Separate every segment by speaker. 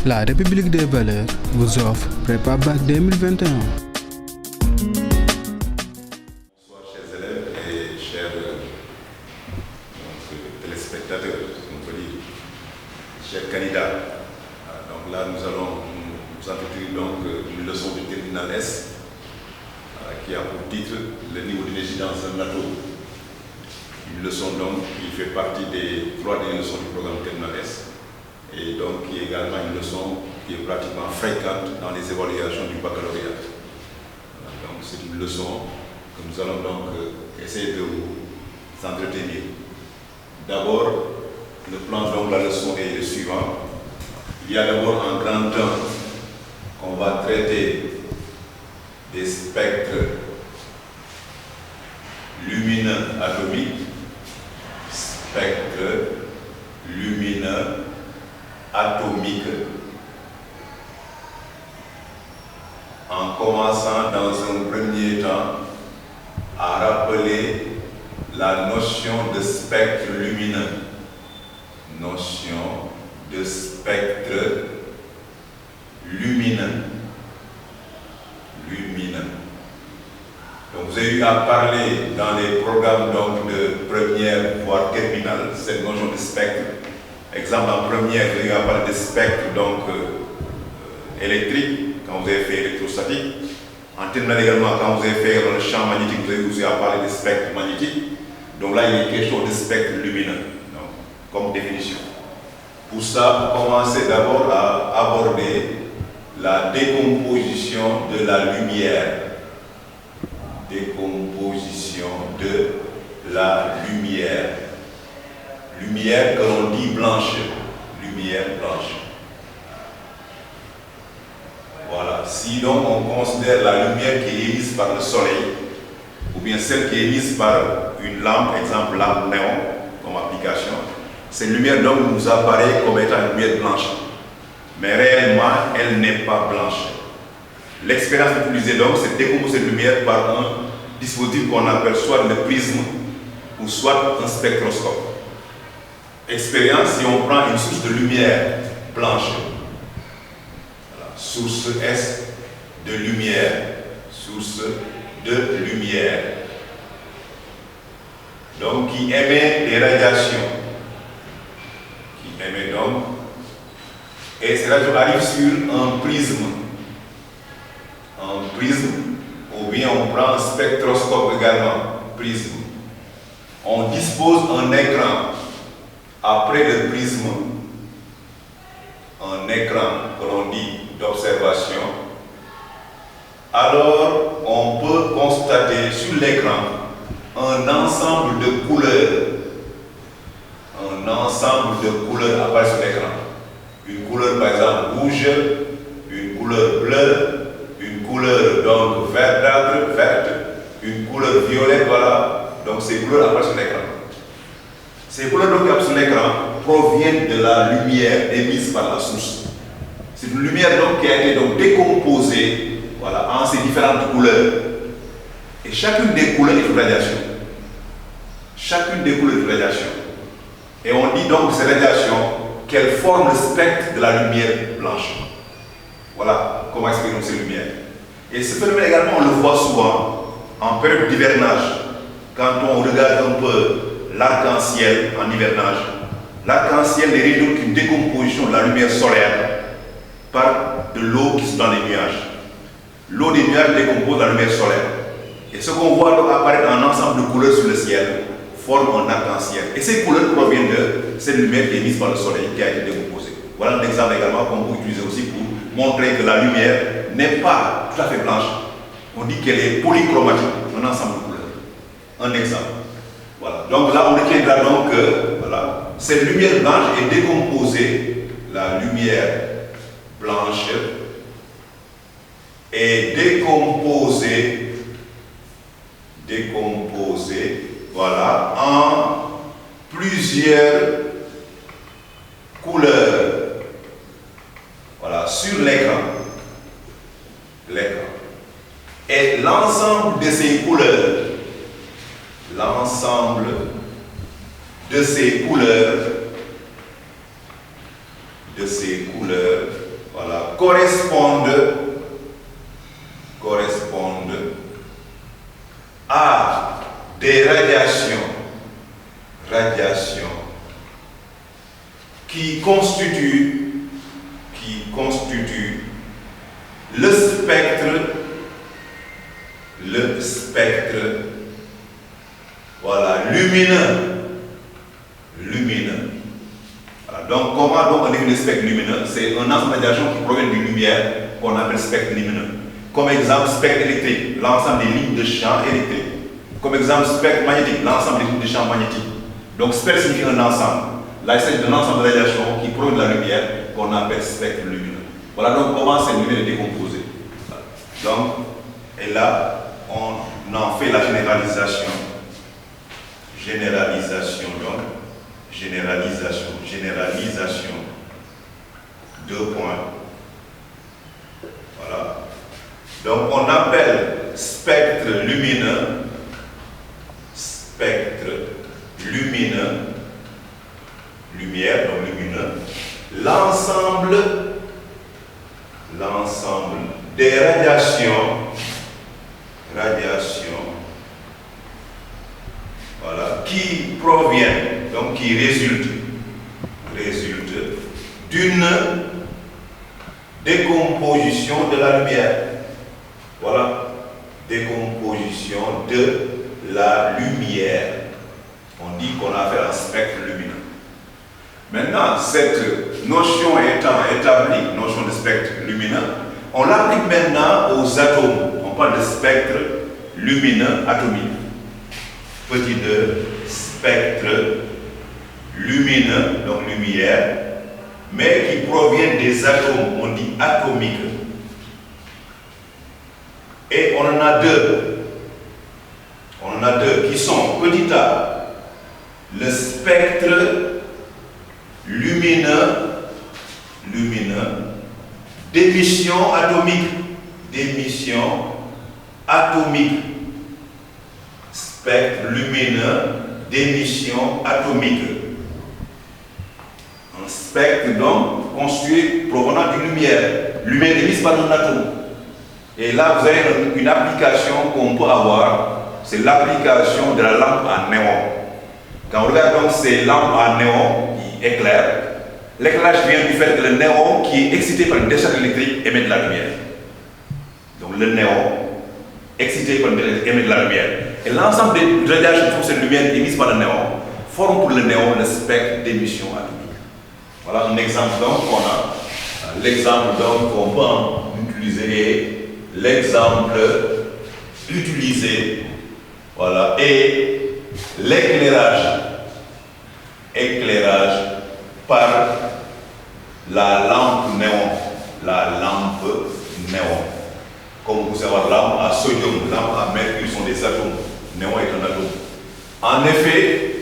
Speaker 1: La République des valeurs vous offre Prépa Bac 2021.
Speaker 2: Bonsoir chers élèves et chers téléspectateurs, on peut dire, chers candidats. Donc là nous allons nous entretenir donc une leçon du terminal S qui a pour titre le niveau d'énergie dans un atome. Une leçon donc qui fait partie des 3 dernières leçons du programme terminal S et donc qui est également une leçon qui est pratiquement fréquente dans les évaluations du baccalauréat. Donc c'est une leçon que nous allons donc essayer de vous entretenir. D'abord, le plan de la leçon est le suivant. Il y a d'abord un grand temps qu'on va traiter des spectres lumineux atomiques, spectres lumineux atomiques, en commençant dans un premier temps à rappeler la notion de spectre lumineux. Notion de spectre lumineux. Donc vous avez eu à parler dans les programmes donc, de première voire terminale, cette notion de spectre. Exemple en première, vous avez eu à parler de spectre donc, électrique, quand vous avez fait électrostatique. En terminale également, quand vous avez fait le champ magnétique, vous avez eu à parler de spectre magnétique. Donc là, il est question de spectre lumineux, donc, comme définition. Pour ça, vous commencez d'abord à aborder la décomposition de la lumière. Décomposition de la lumière. Lumière que l'on dit blanche. Lumière blanche. Voilà. Si donc on considère la lumière qui est émise par le soleil, ou bien celle qui est émise par une lampe, exemple lampe néon, comme application, cette lumière donc nous apparaît comme étant une lumière blanche. Mais réellement, elle n'est pas blanche. L'expérience utilisée donc, c'est de décomposer cette lumière par un dispositif qu'on appelle soit le prisme ou soit un spectroscope. Expérience, si on prend une source de lumière blanche, voilà, source S de lumière, source de lumière, donc qui émet des radiations, et ces radiations arrivent sur un prisme. Un prisme, ou bien on prend un spectroscope également, prisme. On dispose un écran après le prisme, un écran que l'on dit d'observation. Alors on peut constater sur l'écran un ensemble de couleurs. Un ensemble de couleurs apparaît sur l'écran. Une couleur par exemple rouge, une couleur bleue, une couleur donc verdâtre, verte, une couleur violette, voilà. Donc ces couleurs apparaissent sur l'écran. Ces couleurs donc qui apparaissent sur l'écran proviennent de la lumière émise par la source. C'est une lumière donc qui a été donc décomposée, voilà, en ces différentes couleurs. Et chacune des couleurs est une radiation. Chacune des couleurs est une radiation. Et on dit donc ces radiations qu'elles forment le spectre de la lumière blanche. Voilà comment expliquer ces lumières. Et ce phénomène également, on le voit souvent en période d'hivernage. Quand on regarde un peu l'arc-en-ciel en hivernage, l'arc-en-ciel est réduit d'une décomposition de la lumière solaire par de l'eau qui est dans les nuages. L'eau des nuages décompose la lumière solaire. Et ce qu'on voit donc apparaître en ensemble de couleurs sur le ciel forme un arc-en-ciel. Et ces couleurs proviennent de cette lumière qui est émise par le soleil qui a été décomposée. Voilà un exemple également qu'on peut utiliser aussi pour montrer que la lumière n'est pas tout à fait blanche. On dit qu'elle est polychromatique, un ensemble de couleurs. Un exemple. Voilà. Donc là, on retiendra donc que voilà, cette lumière blanche est décomposée. La lumière blanche est décomposée, voilà, en plusieurs couleurs. Voilà, sur l'écran. Et l'ensemble de ces couleurs, de ces couleurs correspondent à des radiations qui constituent le spectre voilà, lumineux. Voilà. Donc comment on définit le spectre lumineux? C'est un ensemble de radiations qui proviennent d'une lumière qu'on appelle spectre lumineux. Comme exemple, spectre électrique, l'ensemble des lignes de champ électrique. Comme exemple, spectre magnétique, l'ensemble des lignes de champ magnétique. Donc spectre signifie un ensemble. Là, il s'agit d'un ensemble de radiations qui proviennent de la lumière qu'on appelle spectre lumineux. Voilà donc comment cette lumière est décomposée. Donc, et là, on en fait la généralisation. Généralisation. Deux points. Voilà. Donc, on appelle spectre lumineux, lumière, donc lumineux, l'ensemble des radiations, voilà, qui proviennent, donc qui résultent d'une décomposition de la lumière. Voilà, décomposition de la lumière. On dit qu'on a affaire à un spectre lumineux. Maintenant, cette notion étant établie, notion de spectre lumineux, on l'applique maintenant aux atomes. On parle de spectre lumineux atomique. Petit de spectre lumineux, donc lumière, mais qui provient des atomes, on dit atomique. Et on en a deux. Qui sont, petit a, le spectre lumineux d'émission atomique. Spectre lumineux d'émission atomique. Un spectre donc constitué provenant d'une lumière émise par un atome. Et là vous avez une application qu'on peut avoir, c'est l'application de la lampe à néon. Quand on regarde donc ces lampes à néon qui éclairent, l'éclairage vient du fait que le néon qui est excité par une décharge électrique émet de la lumière. Donc le néon excité par une décharge émet de la lumière. Et l'ensemble des radiations sur cette lumière émise par le néon forment pour le néon le spectre d'émission atomique. Voilà un exemple donc qu'on a. L'exemple donc qu'on peut utiliser est l'exemple utilisé. Voilà. Et l'éclairage par la lampe néon. Comme vous savez, lampe à sodium, lampe à mercure sont des atomes. Néon est un atome. En effet,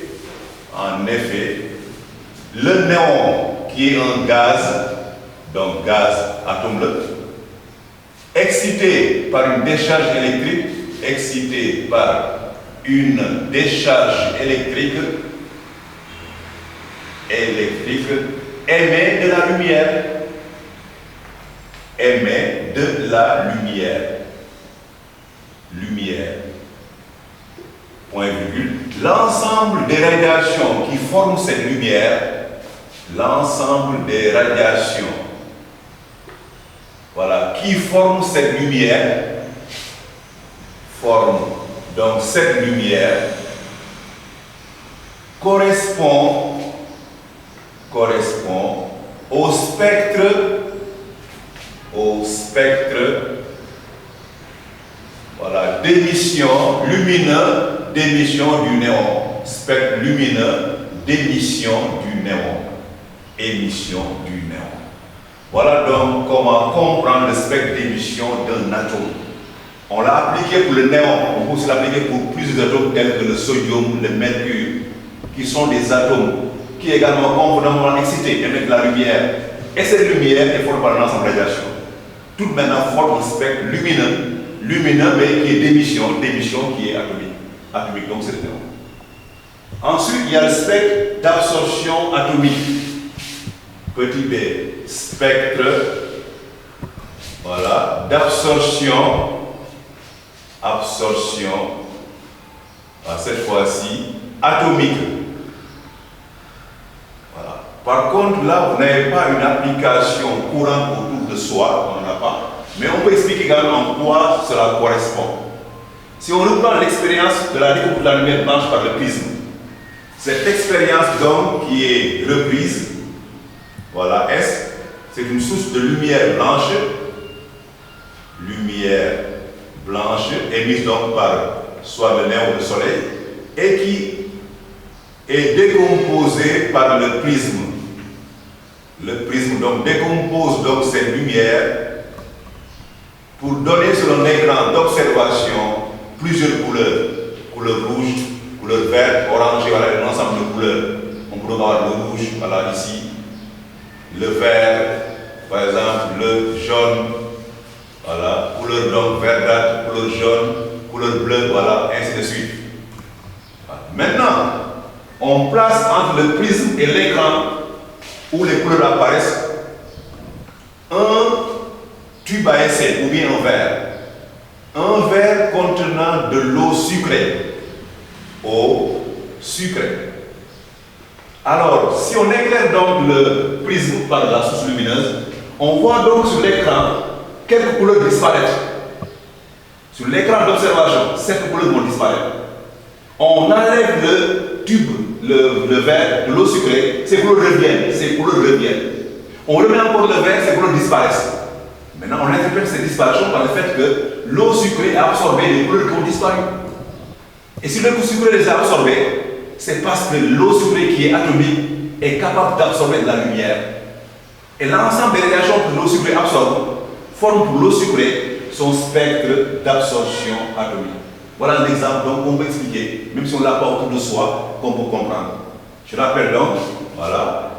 Speaker 2: le néon qui est un gaz, donc gaz atome, excité par une décharge électrique, émet de la lumière. Point virgule. L'ensemble des radiations qui forment cette lumière, voilà, qui forment cette lumière, donc cette lumière correspond au spectre voilà, d'émission du néon. Spectre lumineux d'émission du néon. Voilà donc comment comprendre le spectre d'émission d'un atome. On l'a appliqué pour le néon, on peut aussi l'appliquer pour plusieurs atomes tels que le sodium, le mercure, qui sont des atomes qui également convenablement excités émettent de la lumière. Et cette lumière est formée par un ensemble de radiations. Tout maintenant forme un spectre lumineux mais qui est d'émission qui est atomique, donc c'est le néon. Ensuite, il y a le spectre d'absorption atomique. Petit b, spectre d'absorption, cette fois-ci atomique. Voilà. Par contre, là, vous n'avez pas une application courante autour de soi, on n'en a pas, mais on peut expliquer également en quoi cela correspond. Si on reprend l'expérience de la découverte de la lumière blanche par le prisme, cette expérience donc qui est reprise, voilà, S, c'est une source de lumière blanche émise donc par soit le néon ou le soleil, et qui est décomposée par le prisme. Le prisme donc décompose donc cette lumière pour donner sur un écran d'observation plusieurs couleurs. Couleur rouge, couleur verte, orange, voilà un ensemble de couleurs. On peut voir le rouge, voilà ici, le vert, par exemple le jaune, voilà, couleur donc verdâtre, couleur jaune, couleur bleue, voilà, ainsi de suite. Maintenant, on place entre le prisme et l'écran où les couleurs apparaissent un tube à essai ou bien un verre. Un verre contenant de l'eau sucrée. Eau sucrée. Alors, si on éclaire donc le prisme par la source lumineuse, on voit donc sur l'écran quelques couleurs disparaître. Sur l'écran d'observation, ces couleurs vont disparaître. On enlève le tube, le verre, de l'eau sucrée, ces couleurs reviennent. On remet encore le verre, ces couleurs disparaissent. Maintenant, on interprète ces disparitions par le fait que l'eau sucrée a absorbé les couleurs qui ont disparu. Et si l'eau sucrée les a absorbées, c'est parce que l'eau sucrée qui est atomique est capable d'absorber de la lumière. Et l'ensemble des réactions que l'eau sucrée absorbe forme pour l'eau sucrée son spectre d'absorption atomique. Voilà un exemple donc on peut expliquer, même si on ne l'a pas autour de soi, qu'on peut comprendre. Je rappelle donc, voilà,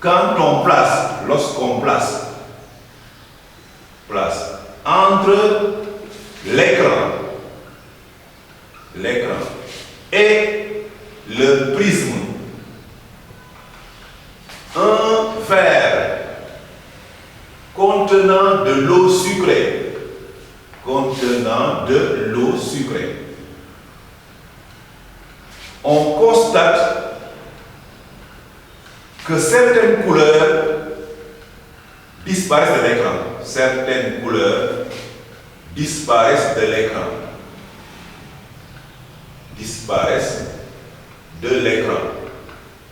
Speaker 2: quand on place, lorsqu'on place entre l'écran et le prisme un verre contenant de l'eau sucrée, on constate que certaines couleurs disparaissent de l'écran. Certaines couleurs disparaissent de l'écran.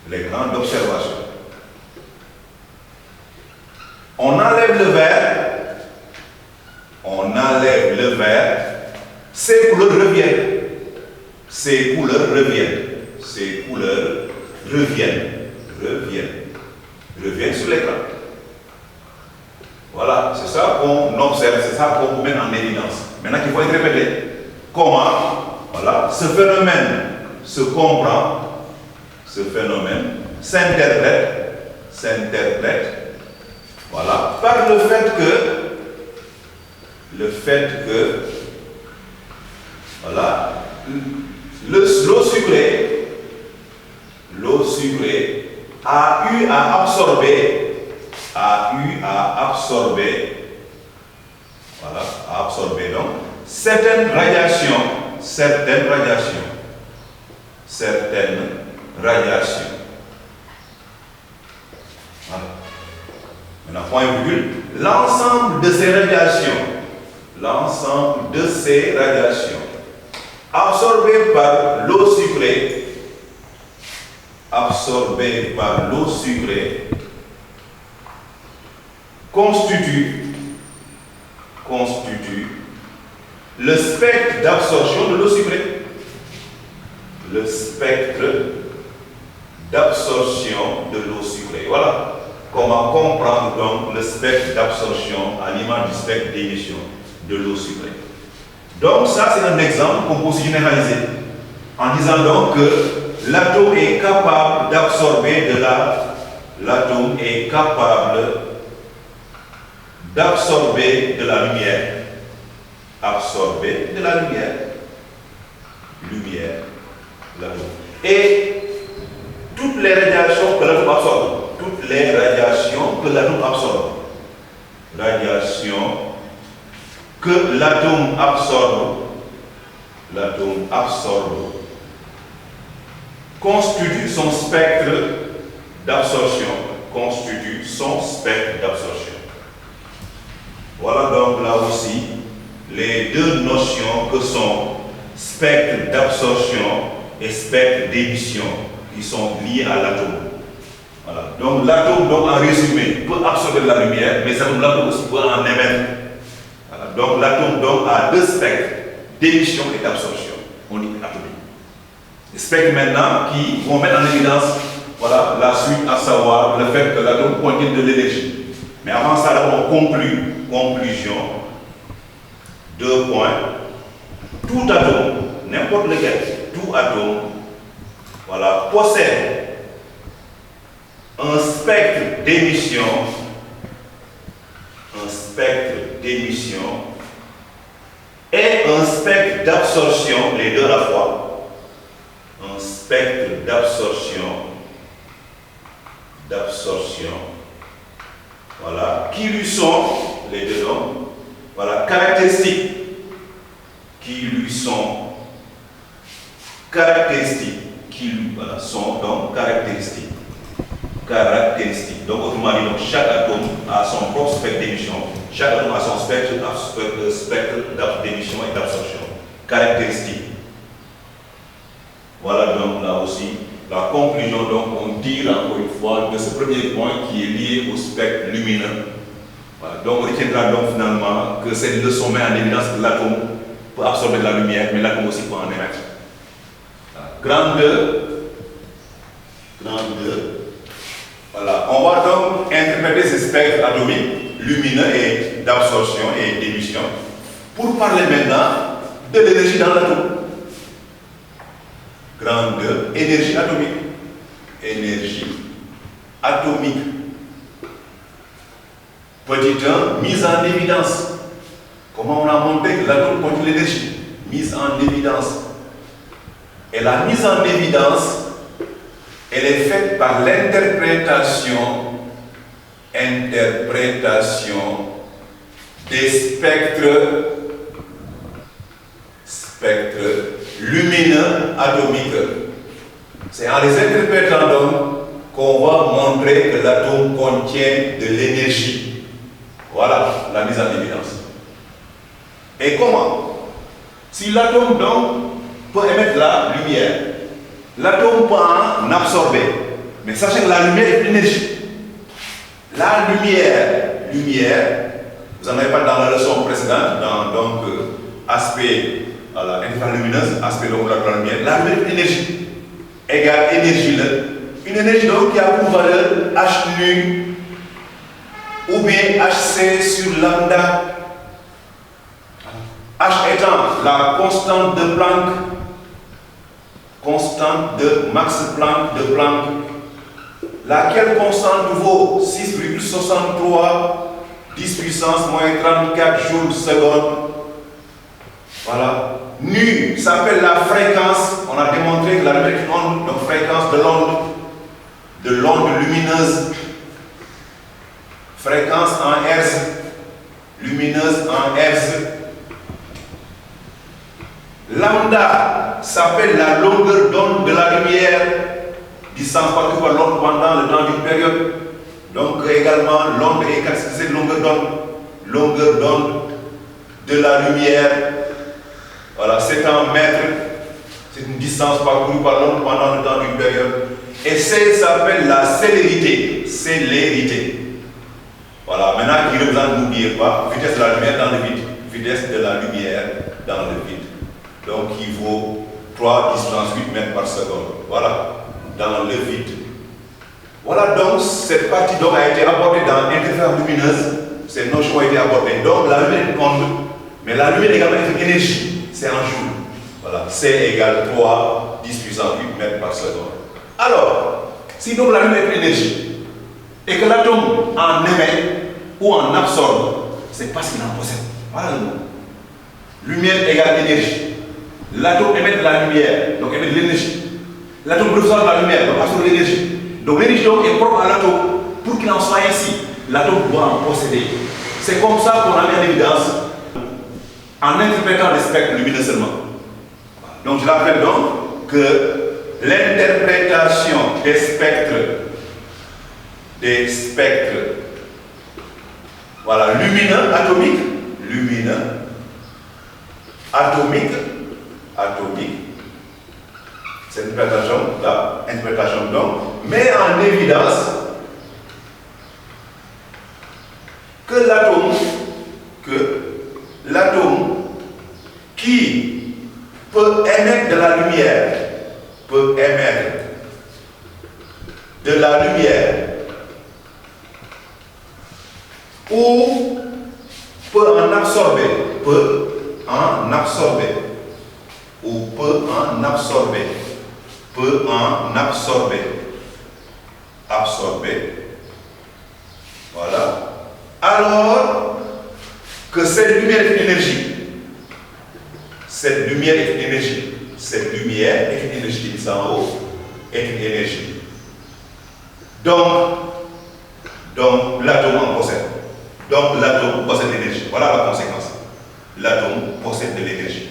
Speaker 2: L'écran d'observation. On enlève le verre, ces couleurs reviennent sur l'écran. Voilà, c'est ça qu'on observe, c'est ça qu'on met en évidence. Maintenant qu'il faut interpréter comment, voilà, ce phénomène se comprend, ce phénomène s'interprète, voilà, par le fait que, voilà, l'eau sucrée a eu à absorber donc certaines radiations. Voilà. Maintenant, point virgule, l'ensemble de ces radiations absorbées par l'eau sucrée constituent le spectre d'absorption de l'eau sucrée. Voilà comment comprendre donc le spectre d'absorption à l'image du spectre d'émission de l'eau sucrée. Donc ça c'est un exemple qu'on peut aussi généraliser en disant donc que l'atome est capable d'absorber de la lumière. Et toutes les radiations que l'atome absorbe, radiation que l'atome absorbe constitue son spectre d'absorption. Voilà donc là aussi les deux notions que sont spectre d'absorption et spectre d'émission qui sont liés à l'atome. Voilà. Donc l'atome, donc, en résumé, peut absorber de la lumière, mais cet atome-là peut aussi en émettre. Voilà. Donc l'atome donc, a deux spectres d'émission et d'absorption. On dit atomique. Les spectres maintenant qui vont mettre en évidence voilà, la suite, à savoir le fait que l'atome contient de l'énergie. Mais avant ça, on conclut. Conclusion. 2 points. Tout atome, n'importe lequel, tout atome, voilà, possède un spectre d'émission, et un spectre d'absorption, les deux à la fois. Un spectre d'absorption, voilà, qui lui sont, les deux noms, voilà, caractéristiques, voilà, sont donc caractéristiques. Donc, autrement dit, donc, chaque atome a son propre spectre d'émission, chaque atome a son spectre d'émission et d'absorption. Caractéristiques. Voilà donc là aussi la conclusion. Donc, on tire encore une fois de ce premier point qui est lié au spectre lumineux. Voilà. Donc, on retiendra donc finalement que cette leçon met en évidence que l'atome peut absorber de la lumière, mais l'atome aussi peut en émettre. Grande 2. Voilà. On va donc interpréter ces spectres atomiques, lumineux et d'absorption et d'émission, pour parler maintenant de l'énergie dans l'atome. Grande 2, énergie atomique. Petit 1, mise en évidence. Comment on a montré que l'atome contient l'énergie? Mise en évidence. Et la mise en évidence, elle est faite par l'interprétation des spectres lumineux atomiques. C'est en les interprétant donc qu'on va montrer que l'atome contient de l'énergie. Voilà la mise en évidence. Et comment? Si l'atome donc peut émettre la lumière, l'atome peut en absorber. Mais sachez que la lumière est une énergie. La lumière, vous en avez parlé dans la leçon précédente, dans donc aspect interférence lumineuse, aspect de la lumière. La lumière est une énergie égale énergie. Une énergie donc qui a pour valeur H nu ou bien Hc sur lambda. H étant la constante de Planck, constante de Max Planck de Planck, laquelle constante vaut 6,63 10 puissance moins 34 joules seconde. Voilà. Nu s'appelle la fréquence. On a démontré que la lumière est une onde, donc fréquence de l'onde lumineuse. Fréquence en Hertz, lumineuse en Hertz. Lambda s'appelle la longueur d'onde de la lumière, distance parcourue par l'onde pendant le temps d'une période. Donc également l'onde est caractérisée de longueur d'onde de la lumière. Voilà, c'est en mètres, c'est une distance parcourue par l'onde pendant le temps d'une période. Et C s'appelle la célérité. Voilà, maintenant qui représente, n'oubliez pas, vitesse de la lumière dans le vide. Vitesse de la lumière dans le vide. Donc qui vaut 3,8 mètres par seconde. Voilà, dans le vide. Voilà donc cette partie donc a été abordée dans l'interférence lumineuse. Ces notions ont été abordées. Donc la lumière est une onde, mais la lumière également est une énergie. C'est en joule. Voilà, C égale 3, 10 puissance 8 mètres par seconde. Alors, si donc la lumière est une énergie et que l'atome en émet ou en absorbe, c'est parce qu'il en possède. Voilà le mot. Lumière égale énergie. L'atome émet de la lumière, donc émet de l'énergie. L'atome reçoit de la lumière, donc absorbe de l'énergie. Donc l'énergie est propre à l'atome. Pour qu'il en soit ainsi, l'atome doit en posséder. C'est comme ça qu'on a mis en évidence en interprétant les spectres lumineux seulement. Donc je rappelle donc que l'interprétation des spectres, voilà, lumineux, atomique, cette interprétation donc met en évidence que l'atome qui peut émettre de la lumière, ou peut en absorber, voilà, alors que cette lumière est une énergie. Cette lumière est une énergie, dit ça en haut, est une énergie. Donc l'atome en possède. Donc l'atome possède l'énergie. Voilà la conséquence. L'atome possède de l'énergie.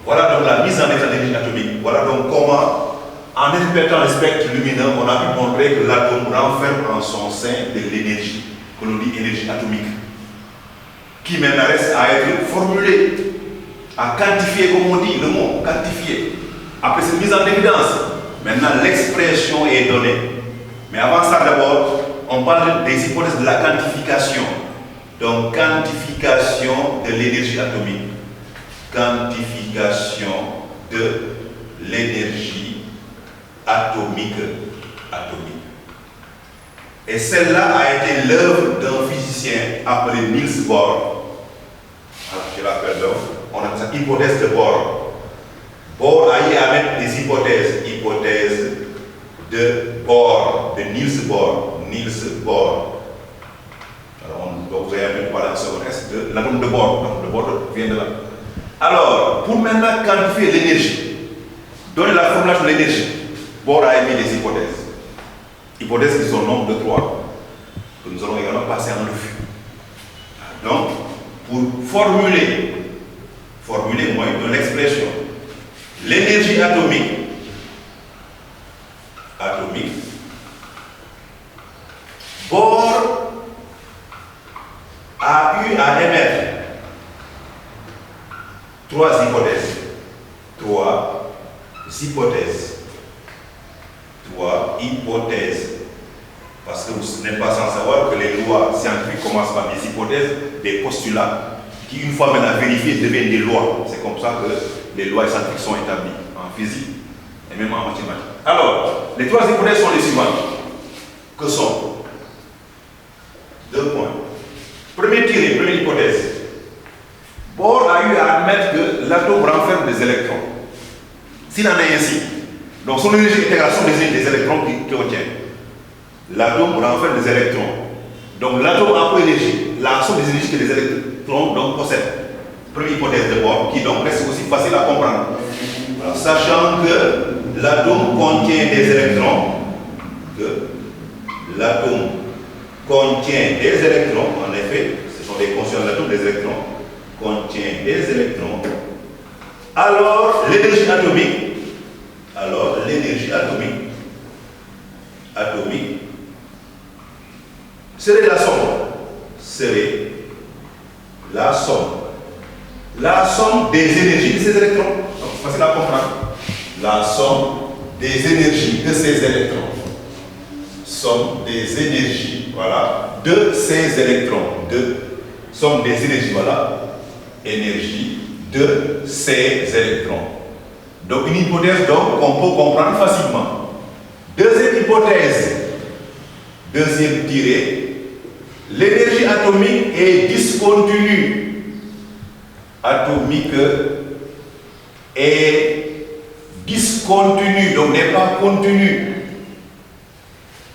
Speaker 2: Voilà donc la mise en œuvre de l'énergie atomique. Voilà donc comment, en interprétant le spectre lumineux, on a pu montrer que l'atome renferme en son sein de l'énergie, que l'on dit énergie atomique, qui maintenant reste à être formulée, à quantifier, comme on dit, le mot quantifier. Après cette mise en évidence, maintenant l'expression est donnée. Mais avant ça, d'abord, on parle des hypothèses de la quantification. Donc, quantification de l'énergie atomique. Et celle-là a été l'œuvre d'un physicien appelé Niels Bohr. Je rappelle donc, on appelle ça hypothèse de Bohr. Bohr a eu à mettre des hypothèses de Bohr, de Niels Bohr. Alors, vous avez un peu parlé en seconde S de l'atome de Bohr. L'atome de Bohr vient de là. Alors, pour maintenant quantifier l'énergie, donner la formulation de l'énergie, Bohr a émis des hypothèses. Hypothèses qui sont au nombre de 3, que nous allons également passer en revue. Donc, pour formuler moi, de l'expression, l'énergie atomique, Bohr a eu à émettre 3 hypothèses. Parce que vous n'êtes pas sans savoir que les lois scientifiques commencent par des hypothèses, des postulats, qui une fois maintenant vérifiés deviennent des lois. C'est comme ça que les lois scientifiques sont établies en physique et même en mathématiques. Alors, les 3 hypothèses sont les suivantes. Que sont 2 points. Première hypothèse. Bohr a eu à admettre que l'atome renferme des électrons. S'il en est ainsi, donc son énergie d'intégration désigne des électrons qui retient. L'atome renferme des électrons. Donc l'atome a pour énergie la somme des énergies que les électrons donc, possèdent. Première hypothèse de Bohr, qui donc reste aussi facile à comprendre. Alors, sachant que l'atome contient des électrons, en effet, ce sont des constituants de l'atome, des électrons, contient des électrons, alors l'énergie atomique serait la somme des énergies de ces électrons. Donc, c'est facile à comprendre. La somme des énergies de ces électrons. Somme des énergies, voilà, de ces électrons. Somme des énergies, voilà, énergie de ces électrons. Donc, une hypothèse donc qu'on peut comprendre facilement. Deuxième hypothèse, deuxième tirée, l'énergie atomique est discontinue. Donc n'est pas continue.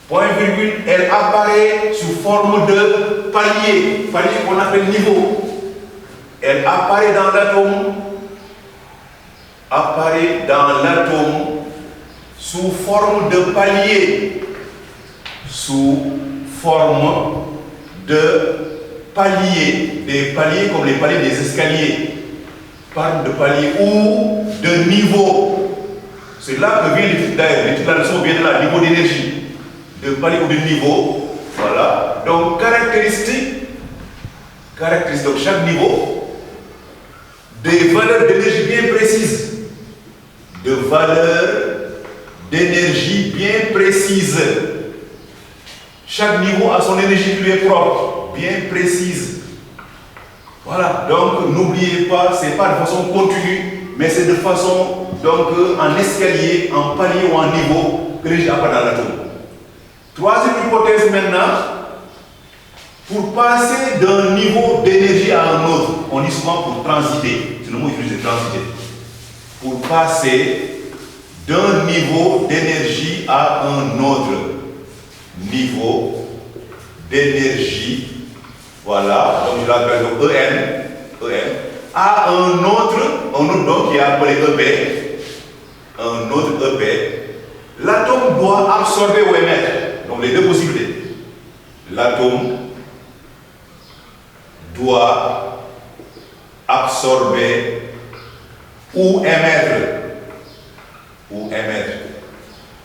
Speaker 2: Point virgule, elle apparaît sous forme de palier qu'on appelle niveau. Elle apparaît dans l'atome sous forme de palier. paliers, des paliers comme les paliers des escaliers, parle de paliers ou de niveau. C'est là que vient l'étude d'ailleurs. L'étude de la leçon vient de là, niveau d'énergie, de palier ou de niveau. Voilà. Donc, caractéristiques, donc chaque niveau, des valeurs d'énergie bien précises. De valeurs d'énergie bien précises. Chaque niveau a son énergie qui lui est propre, bien précise. Voilà, donc n'oubliez pas, ce n'est pas de façon continue, mais c'est de façon, donc en escalier, en palier ou en niveau que l'énergie apparaît dans l'atome. Troisième hypothèse maintenant, pour passer d'un niveau d'énergie à un autre, on dit souvent pour transiter, c'est le mot utilisé, transiter. Pour passer d'un niveau d'énergie à un autre niveau d'énergie, voilà, donc je l'appelle EN, à un autre donc qui est appelé EP, un autre EP, l'atome doit absorber ou émettre, donc les deux possibilités. L'atome doit absorber ou émettre.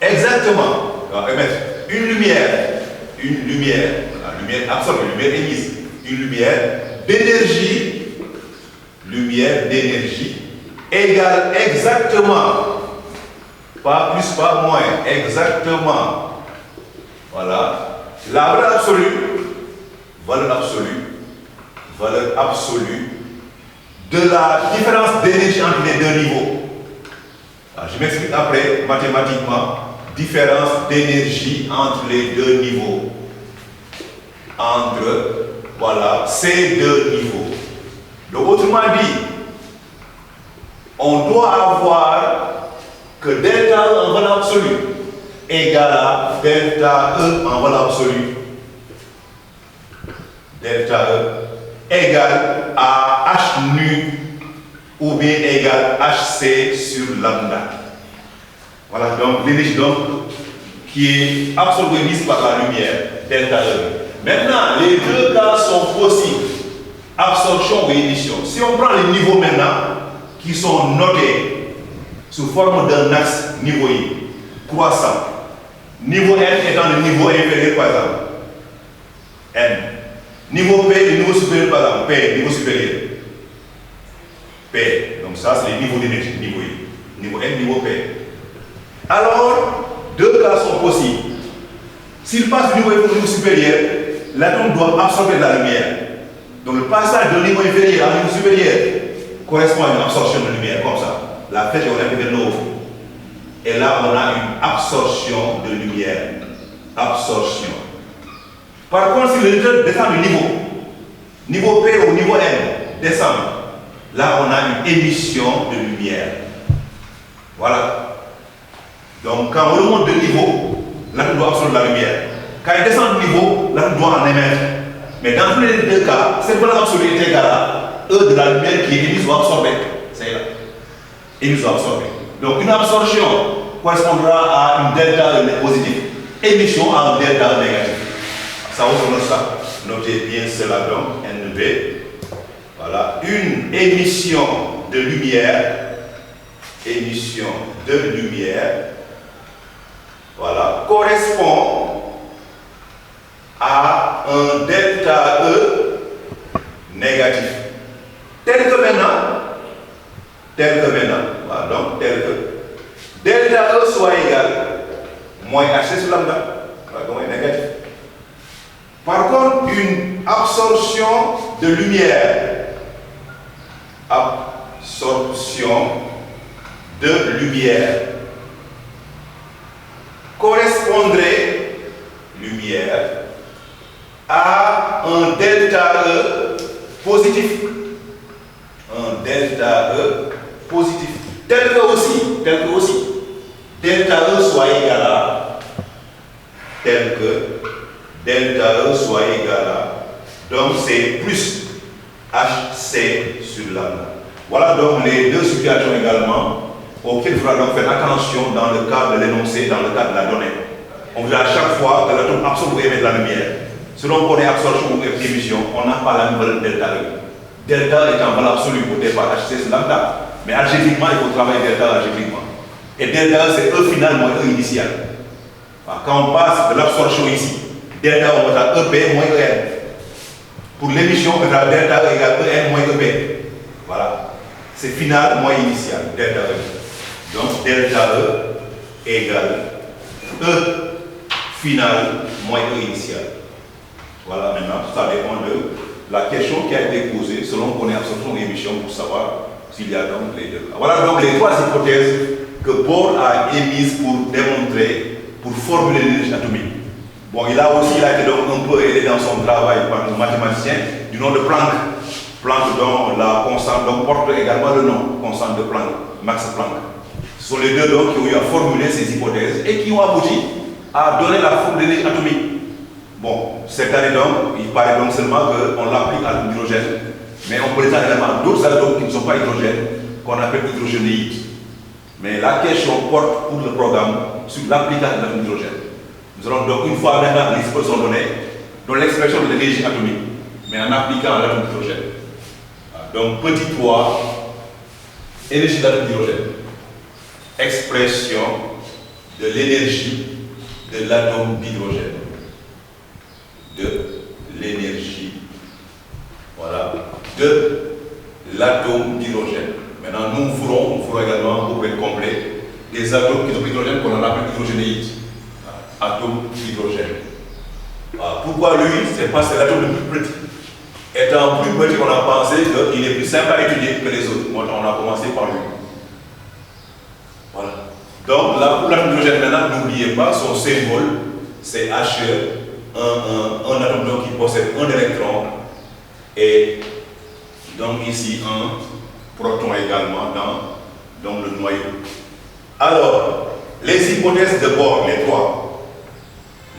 Speaker 2: Exactement. Émettre une lumière, la lumière absorbée, la lumière émise, une lumière d'énergie égale exactement, pas plus, pas moins, exactement. Voilà. La valeur absolue de la différence d'énergie entre les deux niveaux. Alors, je m'explique après, mathématiquement, différence d'énergie entre les deux niveaux. Entre, voilà, ces deux niveaux. Donc, autrement dit, on doit avoir que delta E en valeur absolue égale à delta E en valeur absolue. Delta E égale à H nu ou bien égale HC sur lambda. Voilà, donc l'énergie qui est absorbée par la lumière, delta E. Maintenant, les deux cas sont possibles, absorption ou émission. Si on prend les niveaux maintenant, qui sont notés sous forme d'un axe niveau I, croissant, niveau N étant le niveau inférieur par exemple, N. Niveau P, le niveau supérieur par exemple, P, niveau supérieur. P, donc ça c'est les niveaux d'énergie, niveau I. Niveau N, niveau P. Alors, deux cas sont possibles. S'il passe du niveau inférieur au niveau supérieur, l'atome doit absorber de la lumière. Donc le passage d'un niveau inférieur à un niveau supérieur correspond à une absorption de lumière, comme ça. La flèche est orientée vers le haut. Et là, on a une absorption de lumière. Absorption. Par contre, si l'électron descend du niveau P ou niveau N descend, là, on a une émission de lumière. Voilà. Donc, quand on remonte de niveau, l'atome doit absorber de la lumière. Quand il descend de niveau, l'atome doit en émettre. Mais dans tous les deux cas, cette valeur absolue est égale à E de la lumière qui est émise ou absorbée. C'est là. Émise ou absorbée. Donc, une absorption correspondra à une delta E positive. Émission à un delta E négatif. Ça, on note ça. Notez bien cela donc, NV. Voilà. Une émission de lumière. Émission de lumière. Voilà. Correspond à un delta E négatif. Tel que maintenant, voilà, donc tel que delta E soit égal moins HC sur lambda, voilà, donc est négatif. Par contre, une absorption de lumière, correspondrait à un delta E positif. Un delta E positif. Tel que aussi, delta E soit égal à, donc c'est plus HC sur lambda. Voilà donc les deux situations également auxquelles il faudra donc faire attention dans le cadre de l'énoncé, dans le cadre de la donnée. On veut à chaque fois que l'atome absorbe ou émet de la lumière. selon qu'on est absorption ou émission, on n'a pas la même valeur delta E. Delta étant valeur absolue au départ, HC c'est lambda. Mais algébriquement, il faut travailler delta algébriquement. Et delta E, c'est E final moins E initial. Quand on passe de l'absorption ici, delta on va à EP moins EN. Pour l'émission, on va delta E égale EN moins EP. Voilà. C'est final moins initial, delta E. Donc delta E égale E final moins E initial. Voilà, maintenant, ça dépend de la question qui a été posée selon qu'on est absorption et émission pour savoir s'il y a donc les deux. Voilà donc les trois hypothèses que Bohr a émises pour démontrer, pour formuler l'énergie atomique. Bon, il a été donc un peu aidé dans son travail par un mathématicien du nom de Planck. Planck dont la constante donc, porte également le nom, constante de Planck, Max Planck. Ce sont les deux donc qui ont eu à formuler ces hypothèses et qui ont abouti à donner la forme de l'énergie atomique. Bon, cette année donc, il paraît donc seulement qu'on l'applique à l'hydrogène, mais on présente également d'autres atomes qui ne sont pas hydrogènes, qu'on appelle hydrogénéides. Mais la question porte pour le programme sur l'application de l'hydrogène. Nous allons donc, une fois maintenant les hypothèses sont données, dans l'expression de l'énergie atomique, mais en appliquant l'atome d'hydrogène. Donc, petit 3, énergie de l'atome d'hydrogène. Expression de l'énergie de l'atome d'hydrogène. De l'énergie, voilà, de l'atome d'hydrogène. Maintenant, nous ferons également, pour être complet, des atomes qui sont hydrogène qu'on appelle hydrogénéides. Atomes d'hydrogène. Pourquoi lui? C'est parce que c'est l'atome le plus petit. Étant plus petit, on a pensé qu'il est plus simple à étudier que les autres. Moi, on a commencé par lui. Voilà. Donc, là, pour l'atome d'hydrogène, maintenant, n'oubliez pas, son symbole, c'est He. Un atome donc, qui possède un électron et donc ici un proton également dans le noyau. Alors, les hypothèses de Bohr, les trois.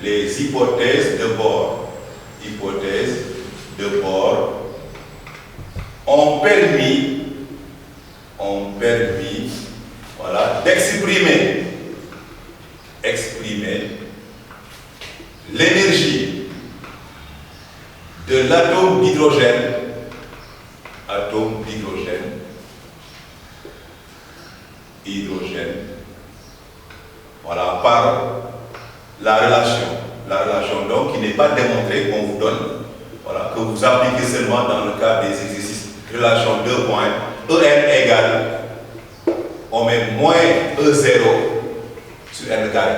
Speaker 2: Les hypothèses de Bohr. Hypothèses de Bohr ont permis voilà, d'exprimer l'énergie de l'atome d'hydrogène, voilà, par la relation donc qui n'est pas démontrée, qu'on vous donne, voilà, que vous appliquez seulement dans le cadre des exercices. Relation 2 points, En égale, on met moins E0 sur N carré.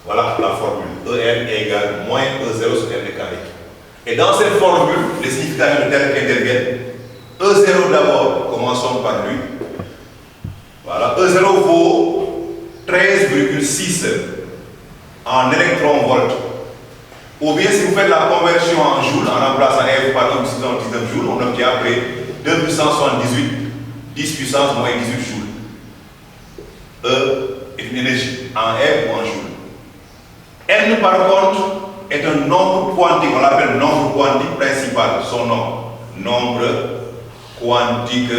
Speaker 2: Voilà la formule. En égale moins E0 sur N carré. Et dans cette formule, les significatifs de termes qui interviennent. E0 d'abord, commençons par lui. Voilà, E0 vaut 13,6 en électron-volt. Ou bien si vous faites la conversion en joules, en remplaçant F par 1,19 joules, on obtient après 2 puissance 78, 10 puissance moins 18 joules. E est une énergie en F ou en joules. N par contre est un nombre quantique, on l'appelle nombre quantique principal, son nom, nombre quantique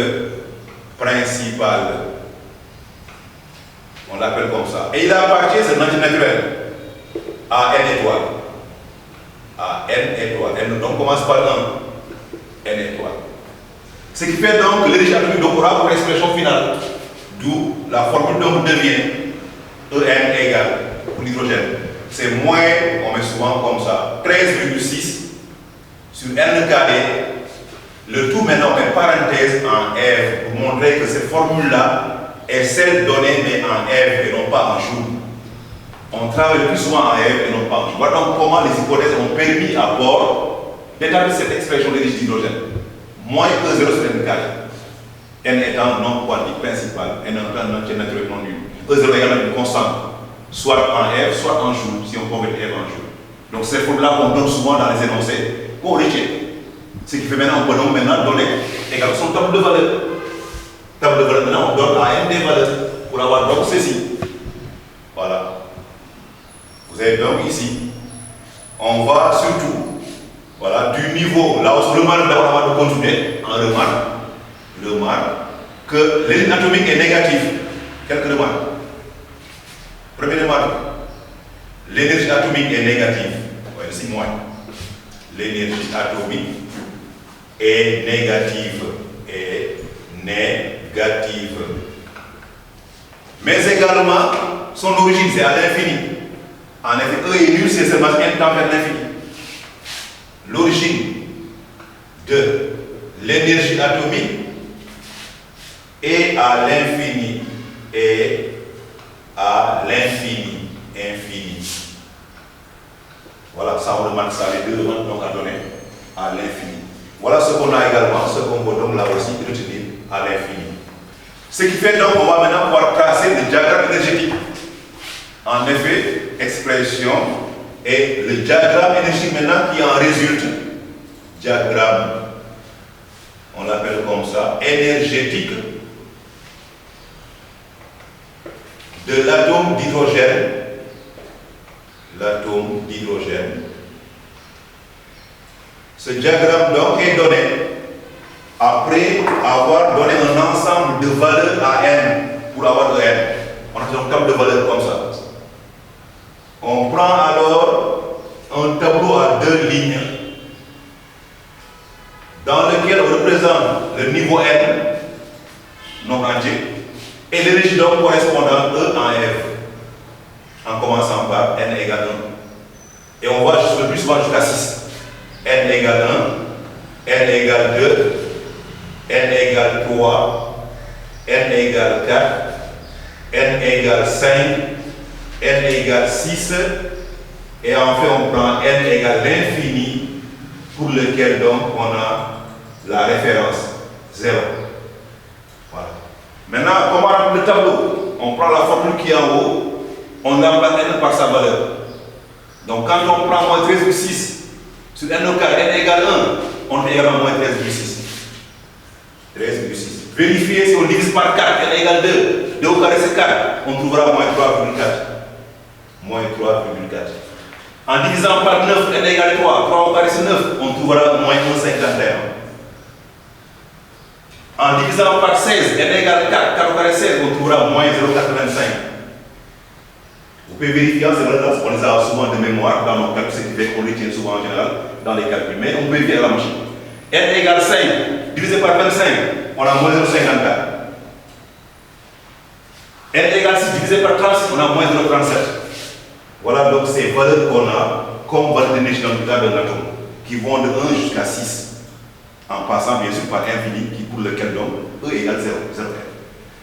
Speaker 2: principal. On l'appelle comme ça. Et il appartient, c'est naturel, à N étoile. À N étoile. N donc commence par 1. N étoile. Ce qui fait donc que l'énergie atomique aura pour expression finale. D'où la formule donc devient En égale pour l'hydrogène. C'est moins, on met souvent comme ça, 13,6 sur N carré. Le tout maintenant en parenthèse en F pour montrer que cette formule-là est celle donnée mais en F et non pas en joule. On travaille plus souvent en F et non pas en joule. Voilà donc comment les hypothèses ont permis à Bohr d'établir cette expression d'énergie d'hydrogène. Moins E0 sur N carré. N étant non quantique principal, N étant non naturellement nul. E0 également une constante, soit en F, soit en joule, si on convertit F en joule. Donc cette formule-là qu'on donne souvent dans les énoncés, qu'on retient. Ce qui fait maintenant, on peut maintenant donner également son table de valeur. Table de valeur, maintenant on donne à N des valeurs pour avoir donc ceci. Voilà. Vous avez donc ici, on va surtout, voilà, du niveau, là où on remarque d'abord avant de continuer, on remarque que l'énergie atomique est négative. Quelques remarques. Première remarque, l'énergie atomique est négative. Oui. si moins. L'énergie atomique est négative. Mais également, son origine, c'est à l'infini. En effet, E est nul, c'est seulement un temps vers l'infini. L'origine de l'énergie atomique est à l'infini. Infini. Voilà, ça on demande ça, les deux demandes donc à donner à l'infini. Voilà ce qu'on a également, ce qu'on peut donc là aussi retenir à l'infini. Ce qui fait donc, on va maintenant pouvoir tracer le diagramme énergétique. En effet, expression et le diagramme énergétique maintenant qui en résulte, diagramme, on l'appelle comme ça, énergétique de l'atome d'hydrogène. L'atome d'hydrogène. Ce diagramme donc est donné après avoir donné un ensemble de valeurs à n pour avoir de n. On a fait un tableau de valeurs comme ça. On prend alors un tableau à deux lignes dans lequel on représente le niveau n, nombre entier, et l'énergie donc correspondant E en F, en commençant par n égale 1. Et on va le plus souvent jusqu'à 6. N égale 1, n égale 2, n égale 3, n égale 4, n égale 5, n égale 6, et enfin on prend n égale l'infini, pour lequel donc on a la référence 0. Voilà. Maintenant, comment remplir le tableau? On prend la formule qui est en haut, on remplace n par sa valeur. Donc quand on prend moins 13,6 sur n au carré, n égale 1, on fait également moins 13,6. 13,6. Vérifiez si on divise par 4, n égale 2, 2 au carré c'est 4, on trouvera moins 3,4. Moins 3,4. En divisant par 9, n égale 3, 3 au carré c'est 9, on trouvera moins 1,51. En divisant par 16, n égale 4, 4 au carré 16, on trouvera moins 0,85. Vous pouvez vérifier ces valeurs-là, on les a souvent de mémoire dans nos calculs, c'est qu'on les tient souvent en général dans les calculs, mais on peut vérifier à la machine. n égale 5, divisé par 25, on a moins 0,54. n égale 6, divisé par 36, on a moins 0,37. Voilà donc ces valeurs qu'on a comme valeurs d'énergie dans le cas d'un atome, qui vont de 1 jusqu'à 6, en passant bien sûr par infini, qui pour lequel donc E égale 0.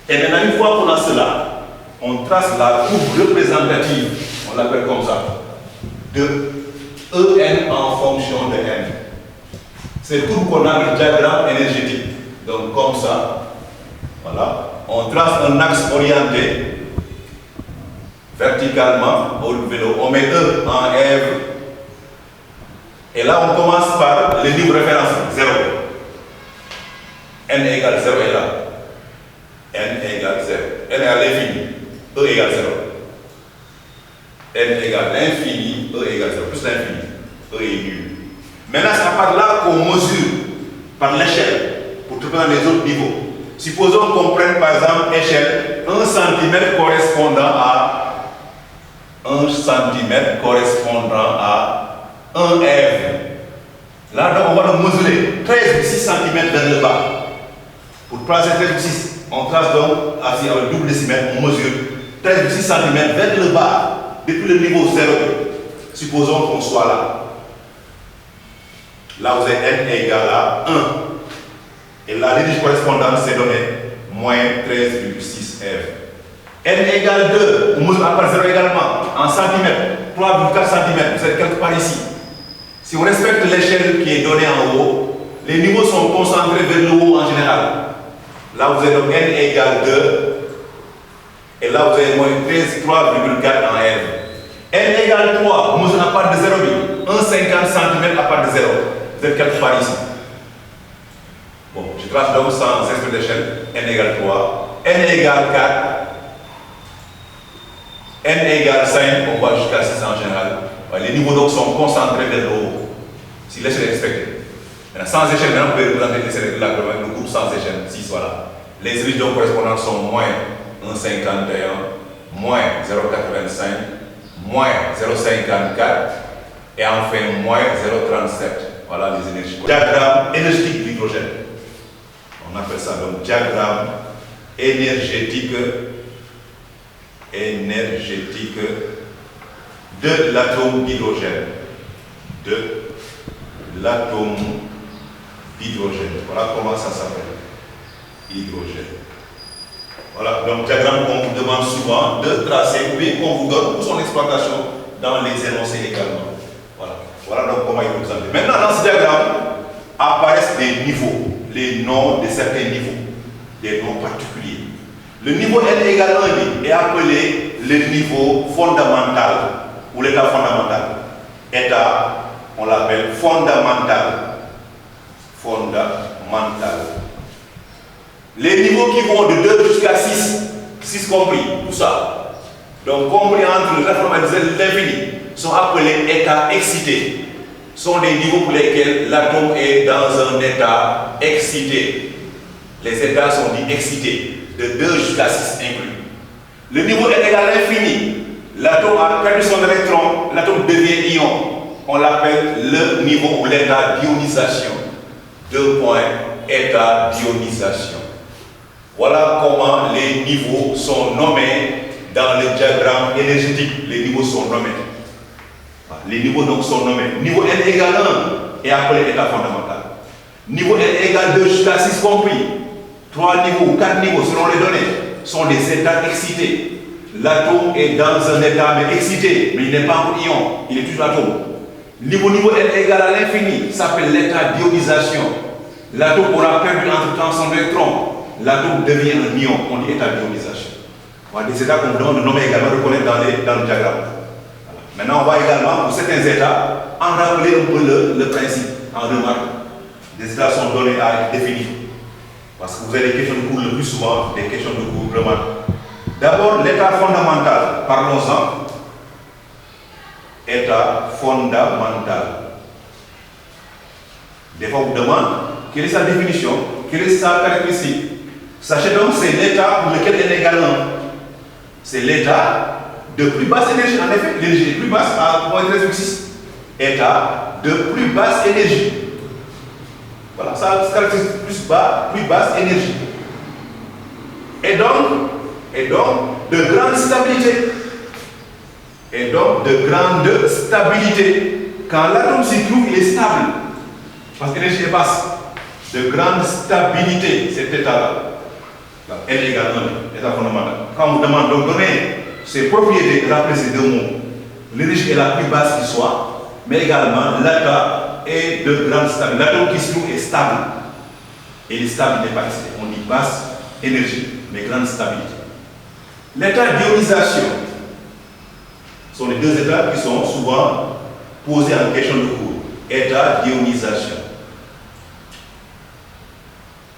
Speaker 2: Et maintenant, une fois qu'on a cela, on trace la courbe représentative, on l'appelle comme ça, de En en fonction de n. C'est tout qu'on a le diagramme énergétique. Donc comme ça, voilà, on trace un axe orienté verticalement au vélo. On met E en F. Et là, on commence par le niveau de référence 0. N égale 0 est là. N égale 0. N égale l'infini. E égale 0. N égale l'infini. E égale 0. Plus l'infini. E est nul. Maintenant, c'est à part là qu'on mesure par l'échelle pour trouver dans les autres niveaux. Supposons qu'on prenne par exemple échelle 1 cm correspondant à 1 cm correspondant à 1 F. Là, donc, on va le mesurer 13,6 cm vers le bas. Pour tracer 13,6, on trace donc avec le double décimètre, on mesure 13,6 cm vers le bas, depuis le niveau 0. Supposons qu'on soit là. Là, vous avez n égale à 1. Et là, l'énergie correspondante, c'est donné moins 13,6 F. N égale 2, on mesure à part 0 également, en centimètres, 3,4 cm, vous êtes quelque part ici. Si on respecte l'échelle qui est donnée en haut, les niveaux sont concentrés vers le haut en général. Là, vous avez donc n égale 2, et là, vous avez moins 13,3,4 en F. N égale 3, on mesure à part de 0, 1,50 cm à part de 0. Vous êtes quelque part ici. Bon, je trace donc sans esprit d'échelle. N égale 3, n égale 4, n égale 5, on va jusqu'à 6 en général. Les niveaux donc sont concentrés vers le haut, si l'échelle est respectée. Maintenant, sans échelle, maintenant, vous pouvez représenter le courbe sans échelle, 6, voilà. Les énergies donc correspondantes sont moins 1,51, moins 0,85, moins 0,54, et enfin moins 0,37. Voilà les énergies. Diagramme énergétique de l'hydrogène. On appelle ça donc diagramme énergétique de l'atome d'hydrogène. De l'atome d'hydrogène. Voilà comment ça s'appelle. Hydrogène. Voilà, donc diagramme qu'on vous demande souvent de tracer ou bien qu'on vous donne pour son exploitation dans les énoncés également. Voilà, voilà donc comment il faut présenter. Maintenant, dans ce diagramme apparaissent des niveaux, les noms de certains niveaux, des noms particuliers. Le niveau N égale 1 est appelé le niveau fondamental ou l'état fondamental. État, on l'appelle fondamental. Fondamental. Les niveaux qui vont de 2 jusqu'à 6 compris, tout ça. Donc compris entre le l'infini, sont appelés états excités. Sont des niveaux pour lesquels l'atome est dans un état excité. Les états sont dits excités, de 2 jusqu'à 6 inclus. Le niveau est égal à l'infini. L'atome a perdu son électron, l'atome devient ion. On l'appelle le niveau ou l'état d'ionisation. 2 points, état d'ionisation. Voilà comment les niveaux sont nommés dans le diagramme énergétique. Les niveaux sont nommés. Les niveaux donc sont nommés. Niveau N égale 1 est appelé état fondamental. Niveau N égale 2 jusqu'à 6 compris. 3 niveaux ou 4 niveaux selon les données sont des états excités. L'atome est dans un état mais excité, mais il n'est pas encore ion, il est toujours atome. Niveau N égale à l'infini s'appelle l'état d'ionisation. L'atome aura perdu entre-temps son électron. L'atome devient un ion, on dit état d'ionisation. Voilà des états qu'on vous demande de nommer également, de connaître dans le diagramme. Voilà. Maintenant, on va également, pour certains états, en rappeler un peu le principe, en remarque. Des états sont donnés à définir. Parce que vous avez des questions de cours le plus souvent, des questions de cours remarque. D'abord, l'état fondamental, parlons-en. État fondamental. Des fois, on vous demande quelle est sa définition, quelle est sa caractéristique. Sachez donc, c'est l'état pour lequel elle est égale 1. C'est l'état de plus basse énergie. En effet, l'énergie est plus basse à 0,6. État de plus basse énergie. Voilà, ça se caractérise plus basse énergie. Et donc, de grande stabilité. Et donc, de grande stabilité. Quand l'atome s'y trouve, il est stable. Parce que l'énergie est basse. De grande stabilité, cet état-là. Elle est également l'état fondamental. Quand on vous demande de donner ses propriétés, rappelez ces deux mots. L'énergie est la plus basse qui soit, mais également l'état est de grande stabilité. L'atome qui se trouve est stable. Et le stable n'est pas excité. On dit basse énergie, mais grande stabilité. L'état d'ionisation sont les deux états qui sont souvent posés en question de cours. État d'ionisation.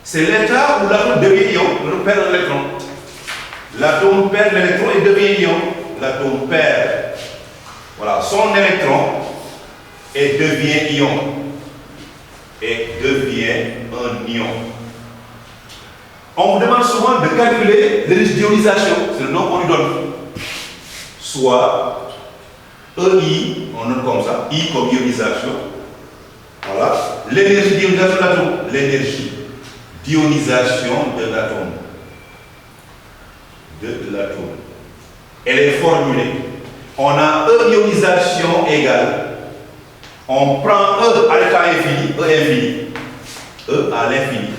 Speaker 2: C'est l'état où l'atome devient ion, l'atome perd un électron. L'atome perd l'électron et devient ion. L'atome perd son électron et devient ion. Et devient un ion. On vous demande souvent de calculer l'énergie d'ionisation, c'est le nom qu'on lui donne. Soit EI, on note comme ça, I comme ionisation. Voilà. L'énergie d'ionisation de l'atome. L'énergie d'ionisation de l'atome. De l'atome. Elle est formulée. On a E ionisation égale. On prend E à l'état infini, E infini. E à l'infini.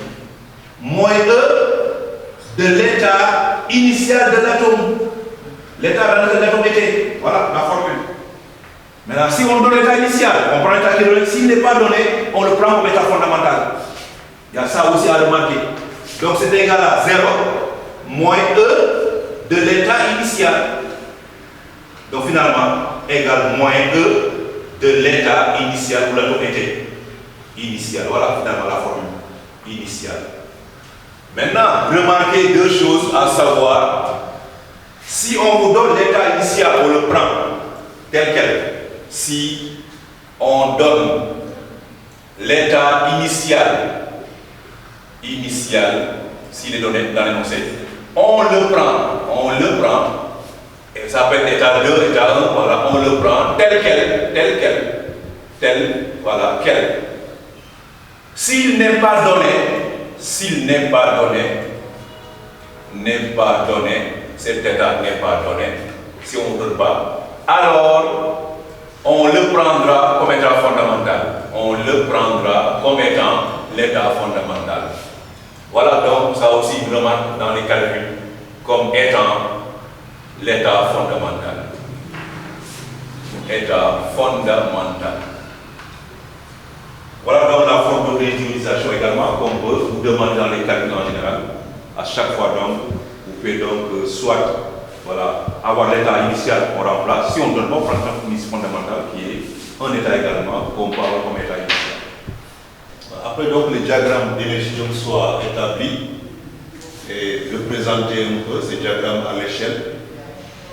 Speaker 2: Moins E de l'état initial de l'atome. L'état dans lequel l'atome était. Voilà la formule. Maintenant, si on donne l'état initial, on prend l'état qui est donné. S'il n'est pas donné, on le prend comme état fondamental. Il y a ça aussi à remarquer. Donc c'est égal à 0 moins E de l'état initial. Donc finalement, égal moins E de l'état initial où l'atome était. Initial. Voilà finalement la formule. Initiale. Maintenant, remarquez deux choses à savoir. Si on vous donne l'état initial, on le prend tel quel. Si on donne l'état initial, s'il est donné dans l'énoncé, on le prend, et ça peut être état 2, état 1, voilà, on le prend tel quel, tel, voilà, quel. S'il n'est pas donné, cet état n'est pas donné, si on ne donne pas, alors on le prendra comme état fondamental. On le prendra comme étant l'état fondamental. Voilà donc ça aussi une remarque dans les calculs comme étant l'état fondamental. État fondamental. Voilà donc la forme de régionalisation également qu'on peut vous demander dans les calculs en général. À chaque fois donc, vous pouvez donc soit voilà, avoir l'état initial qu'on remplace. Si on ne donne pas, on prend un indice fondamental qui est un état également qu'on peut avoir comme état initial. Après donc le diagramme d'énergie soit établi et représenter un peu ce diagramme à l'échelle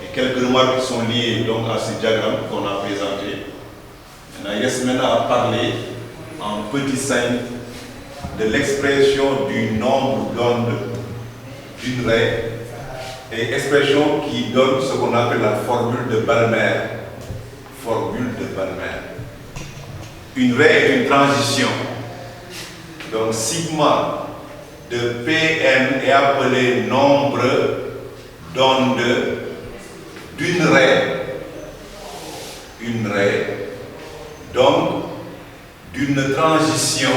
Speaker 2: et quelques remarques qui sont liées donc à ce diagramme qu'on a présenté. Il reste maintenant à parler en petit 5 de l'expression du nombre d'ondes d'une raie et expression qui donne ce qu'on appelle la formule de Balmer. Formule de Balmer. Une raie est une transition. Donc sigma de Pn est appelé nombre d'ondes d'une raie. Une raie. Donc d'une transition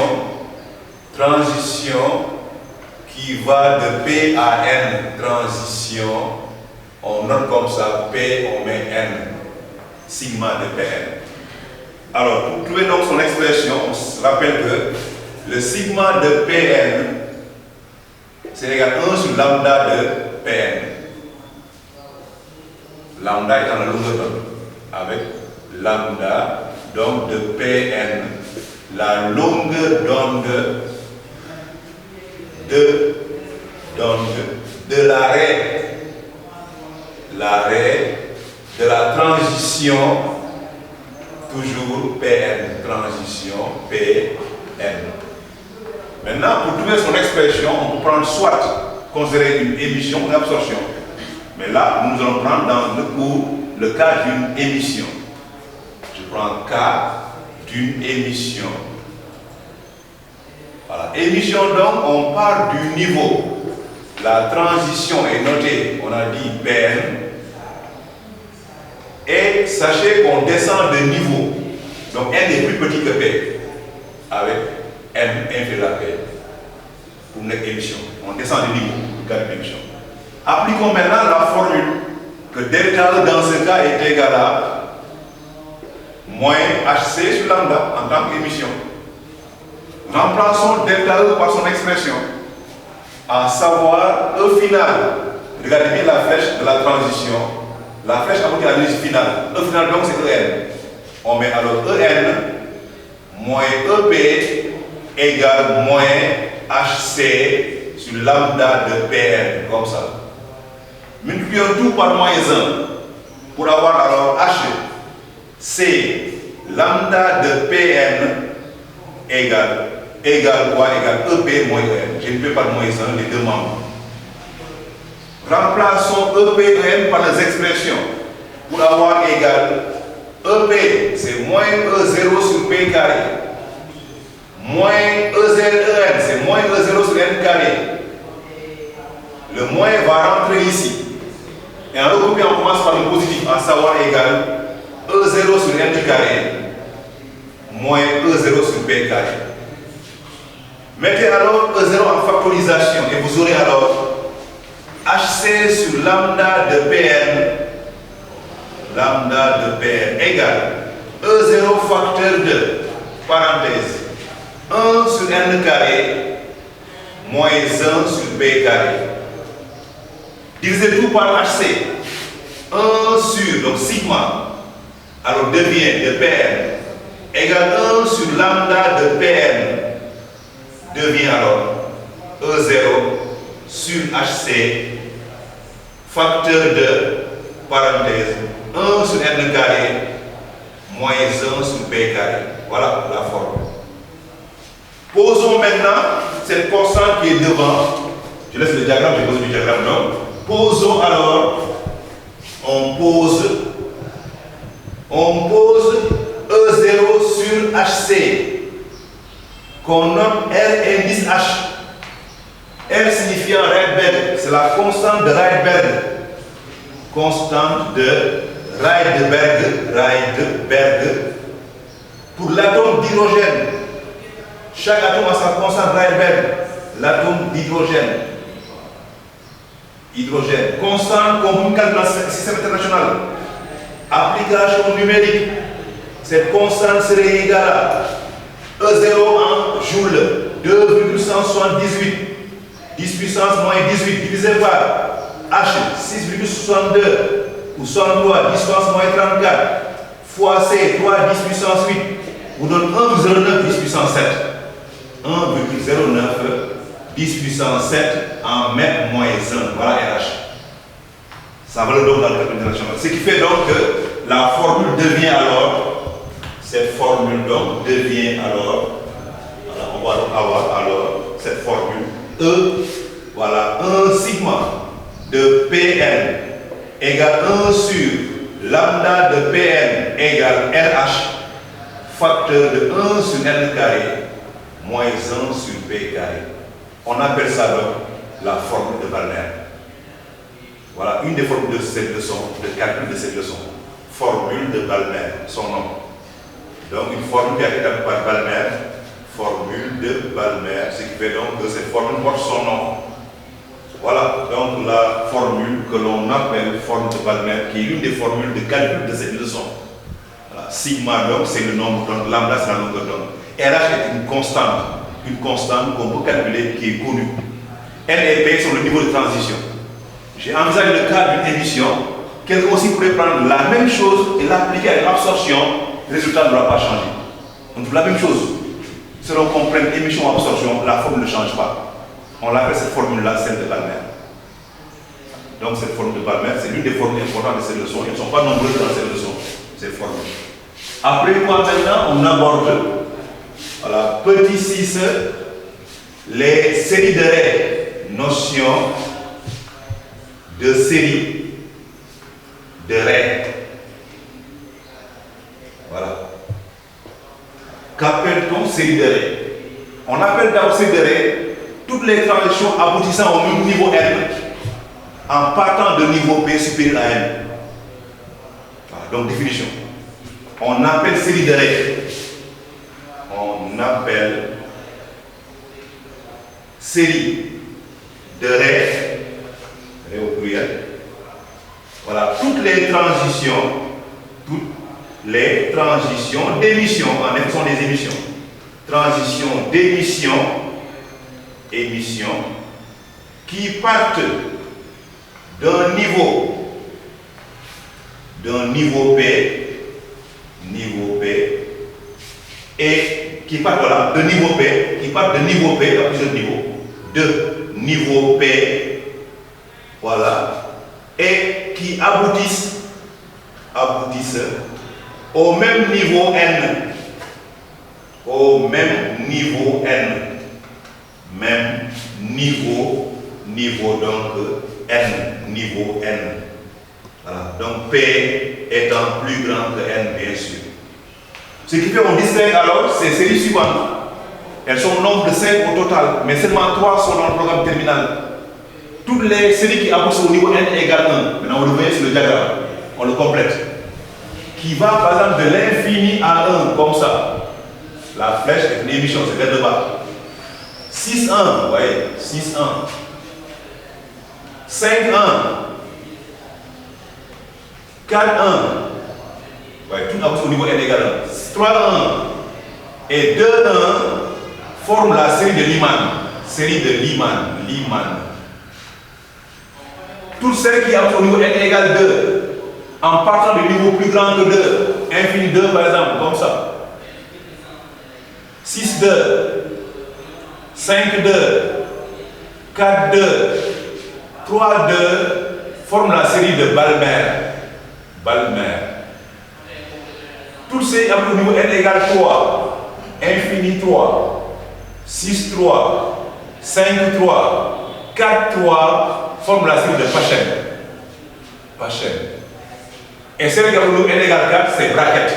Speaker 2: qui va de P à N, transition, on note comme ça, P, on met N, sigma de Pn. Alors, pour trouver donc son expression, on se rappelle que le sigma de Pn, c'est égal à 1 sur lambda de Pn. Lambda étant la longueur d'onde, avec lambda, donc de Pn, la longueur d'onde de l'arrêt de la transition, toujours Pn, transition Pn. Maintenant, pour trouver son expression, on peut prendre soit considérer une émission ou une absorption. Mais là, nous allons prendre dans le cours le cas d'une émission. Je prends cas d'une émission. Voilà. Émission donc, on part du niveau. La transition est notée, on a dit Pn. Et sachez qu'on descend de niveau. Donc N est plus petit que P. Avec N inférieur à P. Pour une émission. On descend de niveau pour cas d'une émission. Appliquons maintenant la formule que delta E dans ce cas est égal à moins HC sur lambda en tant qu'émission. Remplaçons delta E par son expression, à savoir E final. Regardez bien la flèche de la transition. La flèche apporte la l'énergie finale. E final donc c'est EN. On met alors EN moins EP égale moins HC sur lambda de Pn, comme ça. Multiplions tout par moins 1 pour avoir alors H. C lambda de Pn égale quoi? Égale EP moins EN. Je ne peux pas moins 1, les deux membres. Remplaçons EP et EN par les expressions pour avoir égal EP, c'est moins E0 sur P carré. Moins E0 EN, c'est moins E0 sur N carré. Le moins va rentrer ici. Et en recoupé, on commence par le positif, à savoir égal E0 sur N carré moins E0 sur P carré. Mettez alors E0 en factorisation et vous aurez alors HC sur lambda de Pn égale E0 facteur de parenthèse 1 sur N carré moins 1 sur P carré. Divisez tout par HC. 1 sur, donc sigma, alors devient de Pn égale 1 sur lambda de Pn devient alors E0 sur HC facteur de parenthèse 1 sur N carré moins 1 sur P carré. Voilà la forme. Posons maintenant cette constante qui est devant. Je laisse le diagramme, j'ai posé du diagramme donc. Posons alors, on pose E0 sur sur HC, qu'on nomme R indice H. R signifiant Rydberg, c'est la constante de Rydberg. Constante de Rydberg. Pour l'atome d'hydrogène, chaque atome a sa constante Rydberg. L'atome d'hydrogène. Constante qu'on peut calculer dans le système international. Application numérique. Cette constante serait égale à E0 en joule, 2,178, 10 puissance moins 18 divisé par H, 6,62, ou 103, 10 puissance moins 34, fois C, 3, 10 puissance 8, vous donne 1,09, 10 puissance 7. 1,09, 10 puissance 7 en mètre moins 1, voilà RH. Ça va le donc dans le calcul international. Ce qui fait donc que la formule devient alors, cette formule donc devient alors, voilà, on va donc avoir alors cette formule E, voilà, 1 sigma de Pn égale 1 sur lambda de Pn égale RH, facteur de 1 sur N carré moins 1 sur P carré. On appelle ça donc la formule de Balmer. Voilà une des formules de cette leçon, de calcul de cette leçon. Formule de Balmer, son nom. Donc une formule qui a été établie par Balmer, formule de Balmer, ce qui fait donc que cette formule porte son nom. Voilà donc la formule que l'on appelle formule de Balmer, qui est l'une des formules de calcul de cette leçon. Voilà. Sigma donc c'est le nombre d'onde, lambda c'est la longueur d'onde. RH est une constante qu'on peut calculer, qui est connue. N et P sont le niveau de transition. J'ai envisagé le cas d'une émission, quelqu'un aussi pourrait prendre la même chose et l'appliquer à une absorption, le résultat ne doit pas changer. Donc la même chose, selon qu'on prenne émission ou absorption, la formule ne change pas. On l'appelle cette formule-là, celle de Balmer. Donc cette formule de Balmer, c'est l'une des formules importantes de cette leçon. Elles ne sont pas nombreuses dans cette leçon, ces formules. Après quoi maintenant, on aborde, voilà, petit 6, les séries de raies, notion de série de raies. Voilà. Qu'appelle-t-on série de raies? On appelle d'abord série de raies toutes les transitions aboutissant au même niveau N en partant de niveau P supérieur à N. Voilà, donc définition. On appelle série de raies. On appelle série de raies au pluriel. Voilà, toutes les transitions d'émission, en effet, sont des émissions. Transitions d'émission, qui partent d'un niveau P, et qui partent, voilà, de niveau P, qui partent de niveau P, à plusieurs niveaux, de niveau P, voilà, et qui aboutissent au même niveau N, donc niveau N. Voilà, donc P étant plus grand que N, bien sûr. Ce qui fait qu'on distingue alors ces séries suivantes. Elles sont au nombre de 5 au total, mais seulement 3 sont dans le programme terminal. Toutes les séries qui aboutissent au niveau N égale 1. Maintenant, vous le voyez sur le diagramme, on le complète. Qui va par exemple de l'infini à 1, comme ça. La flèche est une émission, c'est vers le bas. 6, 1, vous voyez, 6, 1. 5, 1. 4, 1. Vous voyez, tout aboutit au niveau N égale 1. 3, 1. Et 2, 1 forment la série de Lyman. Toutes celles qui aboutent au niveau N égale 2, en partant du niveau plus grand que 2, infini 2 par exemple, comme ça. 6, 2, 5, 2, 4, 2, 3, 2 forment la série de Balmer. Toutes ces au niveau N égale 3, infini 3, 6, 3, 5, 3, 4, 3 forment la série de Paschen. Et celle qui a au niveau N égale 4, c'est bracket.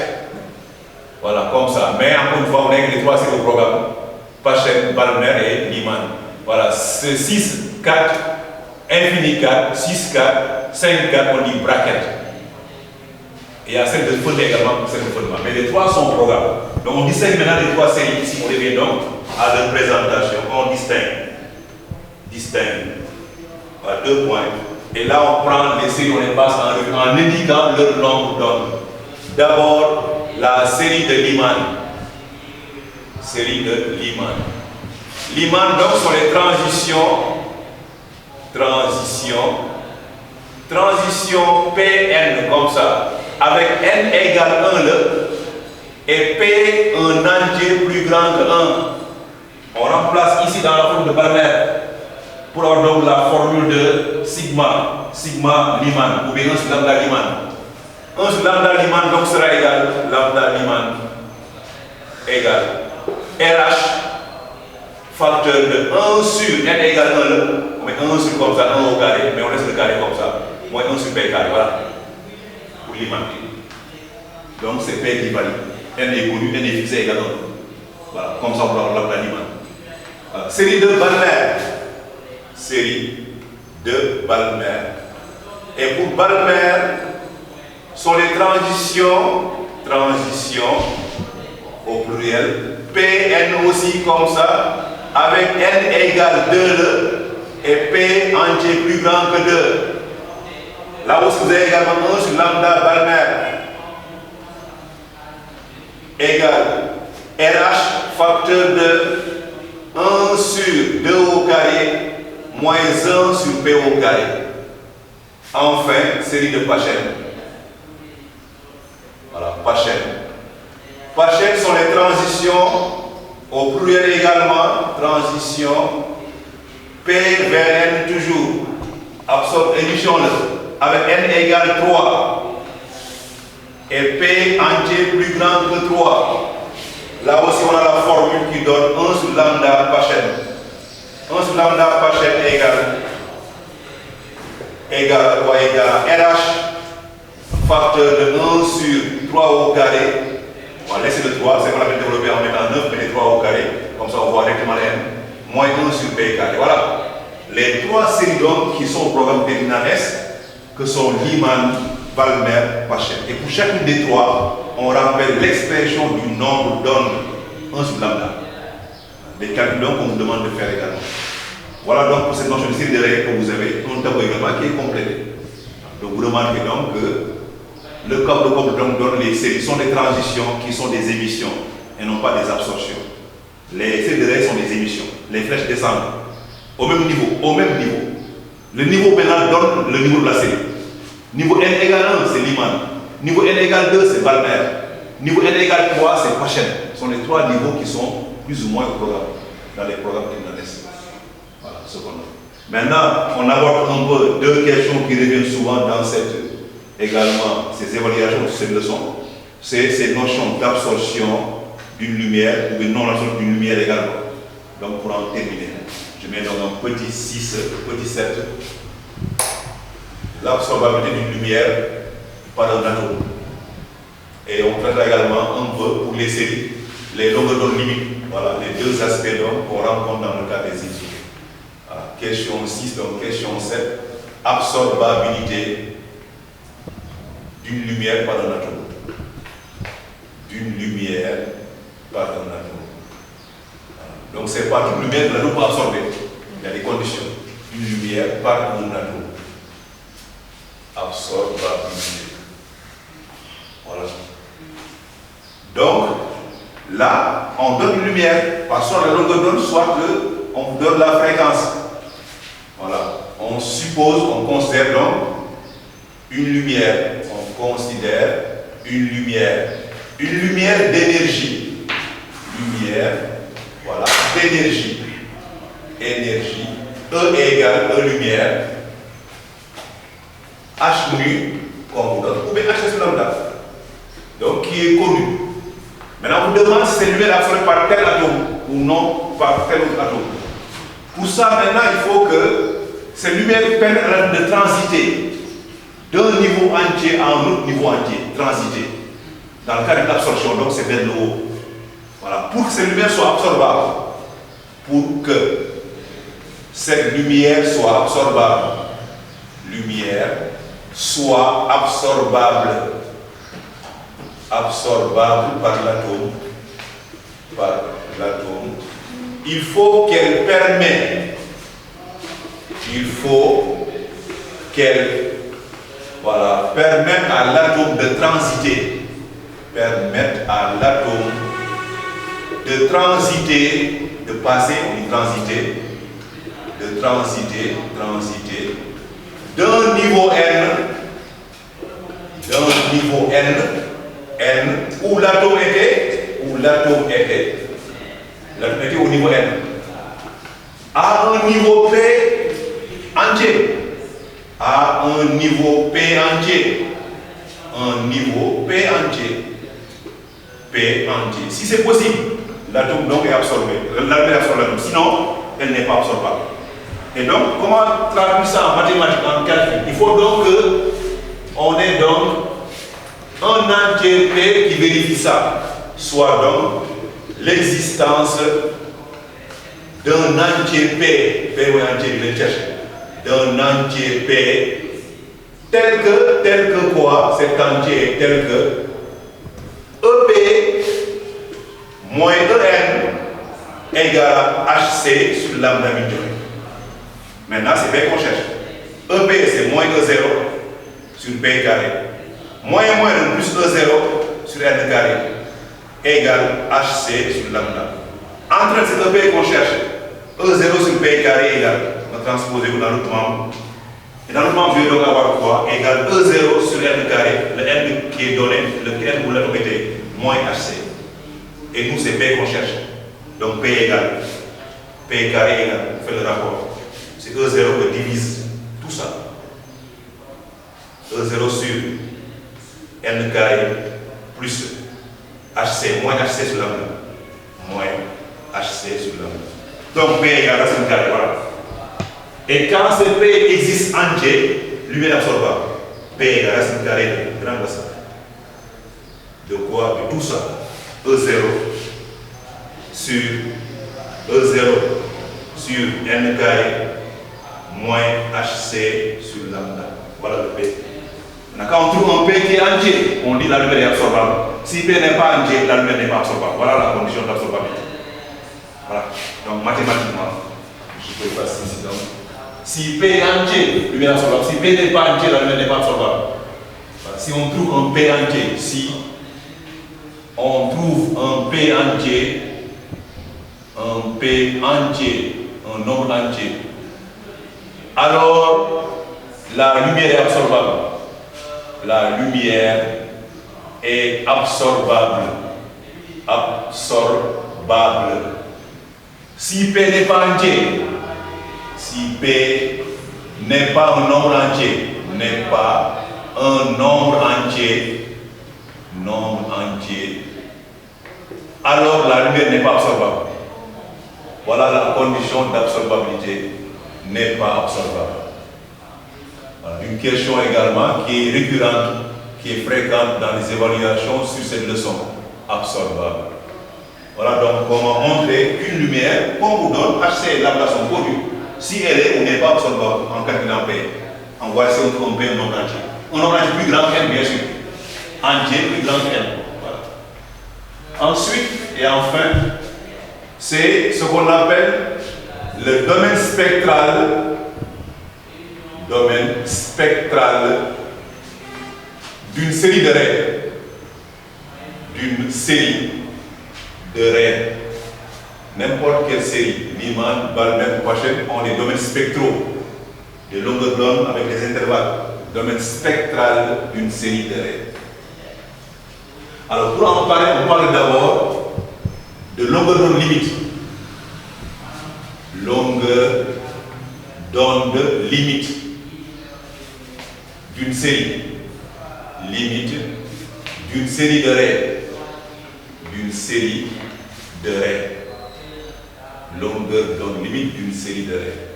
Speaker 2: Voilà, comme ça. Mais encore une fois, on a que les trois séries au programme. Pachen, Balmer et Liman. Voilà, ce 6, 4, infini 4, 6, 4, 5, 4, on dit bracket. Et il y a celle de fondement également, celle de fondement. Mais les trois sont au programme. Donc on distingue maintenant les trois séries. Ici, on revient donc à leur présentation. On distingue. Voilà, 2 points. Et là, on prend les séries, on les passe en indiquant leur nombre d'ondes. D'abord, la série de Lyman. Série de Lyman. Lyman, donc, sont les transitions Pn, comme ça. Avec n égale 1 le, et P un entier plus grand que 1. On remplace ici dans la forme de Balmer pour avoir donc la formule de sigma Lyman, ou bien 1 sur lambda Lyman. 1 sur lambda Lyman donc sera égal lambda Lyman égal RH facteur de 1 sur n égale 1 le, on met 1 sur comme ça, 1 au carré, mais on laisse le carré comme ça, moins 1 sur P carré, voilà. Donc c'est P qui varie. N est connu, N est fixé également. Voilà, comme ça on peut avoir lambda Lyman. Voilà. Série de Balmer. Et pour Balmer, sont les transitions au pluriel, Pn aussi comme ça, avec n égale 2 le, et P entier plus grand que 2. Là où vous avez également 1 sur lambda Balmer égale RH facteur de 1 sur 2 au carré moins 1 sur P au carré. Enfin, série de Pachen. Voilà, Pachen. Pachen sont les transitions au pluriel également, transition P vers N toujours, émission avec N égale 3 et P entier plus grand que 3. Là aussi on a la formule qui donne 1 sur lambda Pachen. 1 sur lambda Pachen égale quoi? Égale RH facteur de 1 sur 3 au carré. On va laisser le 3, c'est qu'on a développé en mettant 9, mais les 3 au carré, comme ça on voit directement n, moins 1 sur P carré. Voilà. Les trois séries d'ondes qui sont au programme terminal S, que sont Lyman, Balmer, Pachen. Et pour chacune des trois, on rappelle l'expression du nombre d'ondes 1 sur lambda. Les calculs qu'on vous demande de faire également. Voilà donc pour cette notion de série de règles que vous avez, un tableau également qui est complété. Donc vous remarquez donc que le câble donne les séries sont des transitions qui sont des émissions et non pas des absorptions. Les séries de règles sont des émissions. Les flèches descendent au même niveau. Le niveau pénal donne le niveau de la série. Niveau n égale 1, c'est Lyman. Niveau n égale 2, c'est Balmer. Niveau n égale 3, c'est Pachen. Ce sont les trois niveaux qui sont plus ou moins au programme, dans les programmes terminales. Voilà ce qu'on a. Maintenant, on aborde un peu deux questions qui reviennent souvent dans également ces évaluations, ces leçons. C'est ces notions d'absorption d'une lumière ou de non-absorption d'une lumière également. Donc pour en terminer, je mets donc un petit 6, petit 7. L'absorbabilité d'une lumière par un atome. Et on traite également un peu pour les séries, les longueurs d'onde limites. Voilà les deux aspects qu'on rencontre dans le cas des isolés. Voilà. Question 6, donc question 7. Absorbabilité d'une lumière par un atome. D'une lumière par un atome. Voilà. Donc c'est pas toute lumière que l'atome peut absorber. Il y a des conditions. Une lumière par un atome. Absorbabilité. Voilà. Donc, là, on donne une lumière, soit la longueur d'onde, soit on vous donne la fréquence. Voilà. On suppose, on considère donc une lumière. On considère une lumière. Une lumière d'énergie. Lumière, voilà, d'énergie. Énergie. E égale E lumière. H nu, comme vous donne, ou bien H lambda. Donc, qui est connu. Maintenant, on vous demande si cette lumière est absorbée par tel atome ou non par tel autre atome. Pour ça, maintenant, il faut que cette lumière permette de transiter d'un niveau entier à un autre niveau entier. Transiter. Dans le cas de l'absorption, donc c'est vers le haut. Voilà. Pour que cette lumière soit absorbable, pour que cette lumière soit absorbable, lumière soit absorbable par l'atome, il faut qu'elle permette à l'atome de transiter, de passer, on dit transiter, de transiter d'un niveau N, où l'atome était au niveau N, à un niveau P entier, P entier. Si c'est possible, l'atome donc est absorbé, sinon elle n'est pas absorbable. Et donc, comment traduire ça en mathématiques, en calcul? Il faut donc qu'on ait donc un entier P qui vérifie ça, soit donc l'existence d'un entier P entier, je vais chercher, d'un entier P tel que quoi? Cet entier est tel que EP moins EN égale HC sur lambda multiplié. Maintenant, c'est P qu'on cherche. EP, c'est moins E0 sur P carré. Moins plus E0 sur N carré égale HC sur lambda. Entre ces EP qu'on cherche, E0 sur P carré égale, on va transposer dans l'autre membre. Et dans l'autre membre, je vais donc avoir quoi? Égale E0 sur N carré, le N qui est donné, le N où l'atome était, moins HC. Et nous, c'est P qu'on cherche. Donc P égale, P carré égale, on fait le rapport. C'est E0 qui divise tout ça. E0 sur N carré plus HC, moins HC sur lambda. Moins HC sur lambda. Donc P égale racine carrée, voilà. Et quand ce P existe entier, lumière absorbable. P égale racine carrée de grand bassin. De quoi? De tout ça. E0 sur N carré moins HC sur lambda. Voilà le P. Maintenant, quand on trouve un P qui est entier, on dit la lumière est absorbable. Si P n'est pas entier, la lumière n'est pas absorbable. Voilà la condition d'absorbabilité. Voilà. Donc mathématiquement, je peux passer ici. Donc, si P est entier, lumière absorbable. Si P n'est pas entier, la lumière n'est pas absorbable. Voilà. Si on trouve un P entier, si on trouve un P entier, un nombre entier, alors la lumière est absorbable. La lumière est absorbable. Si P n'est pas entier, si P n'est pas un nombre entier, alors la lumière n'est pas absorbable. Voilà la condition d'absorbabilité, n'est pas absorbable. Voilà. Une question également qui est récurrente, qui est fréquente dans les évaluations sur cette leçon, absorbable. Voilà donc comment montrer qu'une lumière qu'on vous donne, HC et lambda sont connus, si elle est ou n'est pas absorbable en calculant P. On voit si on trouve P un nombre entier. Un nombre entier plus grand qu'N, bien sûr. Entier plus grand qu'N. Voilà. Ensuite et enfin, c'est ce qu'on appelle le domaine spectral d'une série de raies. N'importe quelle série, Lyman, Balmer, Poisson, ont des domaines spectraux, des longueurs d'onde avec des intervalles. Domaine spectral d'une série de raies. Alors pour en parler, on parle d'abord de longueur d'onde limite. Longueur d'onde limite d'une série. Limite d'une série de raies. Longueur d'onde limite d'une série de raies.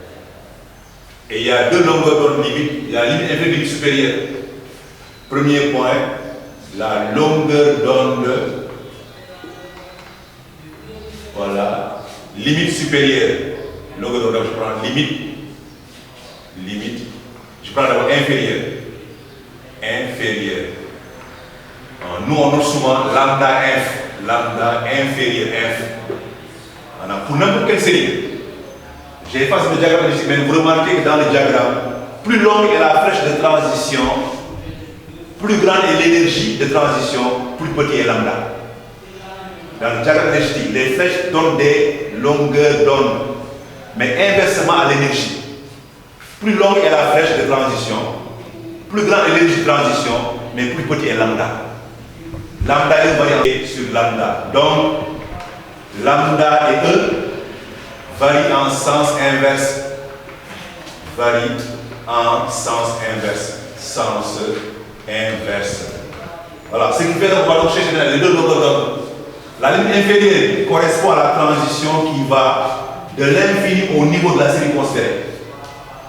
Speaker 2: Et il y a deux longueurs d'onde limite. Il y a la limite inférieure et supérieure. Premier point, la longueur d'onde, voilà, limite supérieure, longueur d'onde, je prends limite, je prends d'abord inférieure. Nous on note souvent lambda inférieur inf. Pour n'importe quelle série, j'ai effacé le diagramme ici, mais vous remarquez que dans le diagramme, plus longue est la flèche de transition, plus grande est l'énergie de transition, plus petit est lambda. Dans le diagramme énergétique, les flèches donnent des longueurs d'onde, mais inversement à l'énergie. Plus longue est la flèche de transition, plus grande est l'énergie de transition, mais plus petit est lambda. Lambda est varié sur lambda. Donc, lambda et E varient en sens inverse. Voilà, ce qui fait qu'on va donc chercher les deux longueurs d'onde. La ligne inférieure correspond à la transition qui va de l'infini au niveau de la série considérée.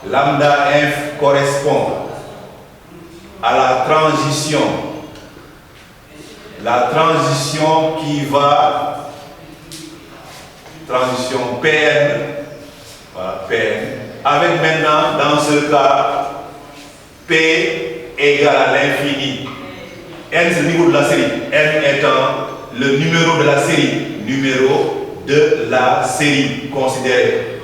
Speaker 2: Lambda inf correspond à la transition qui va, transition Pn, voilà, Pn, avec maintenant dans ce cas P égale à l'infini. N c'est le niveau de la série, N étant le numéro de la série considérée.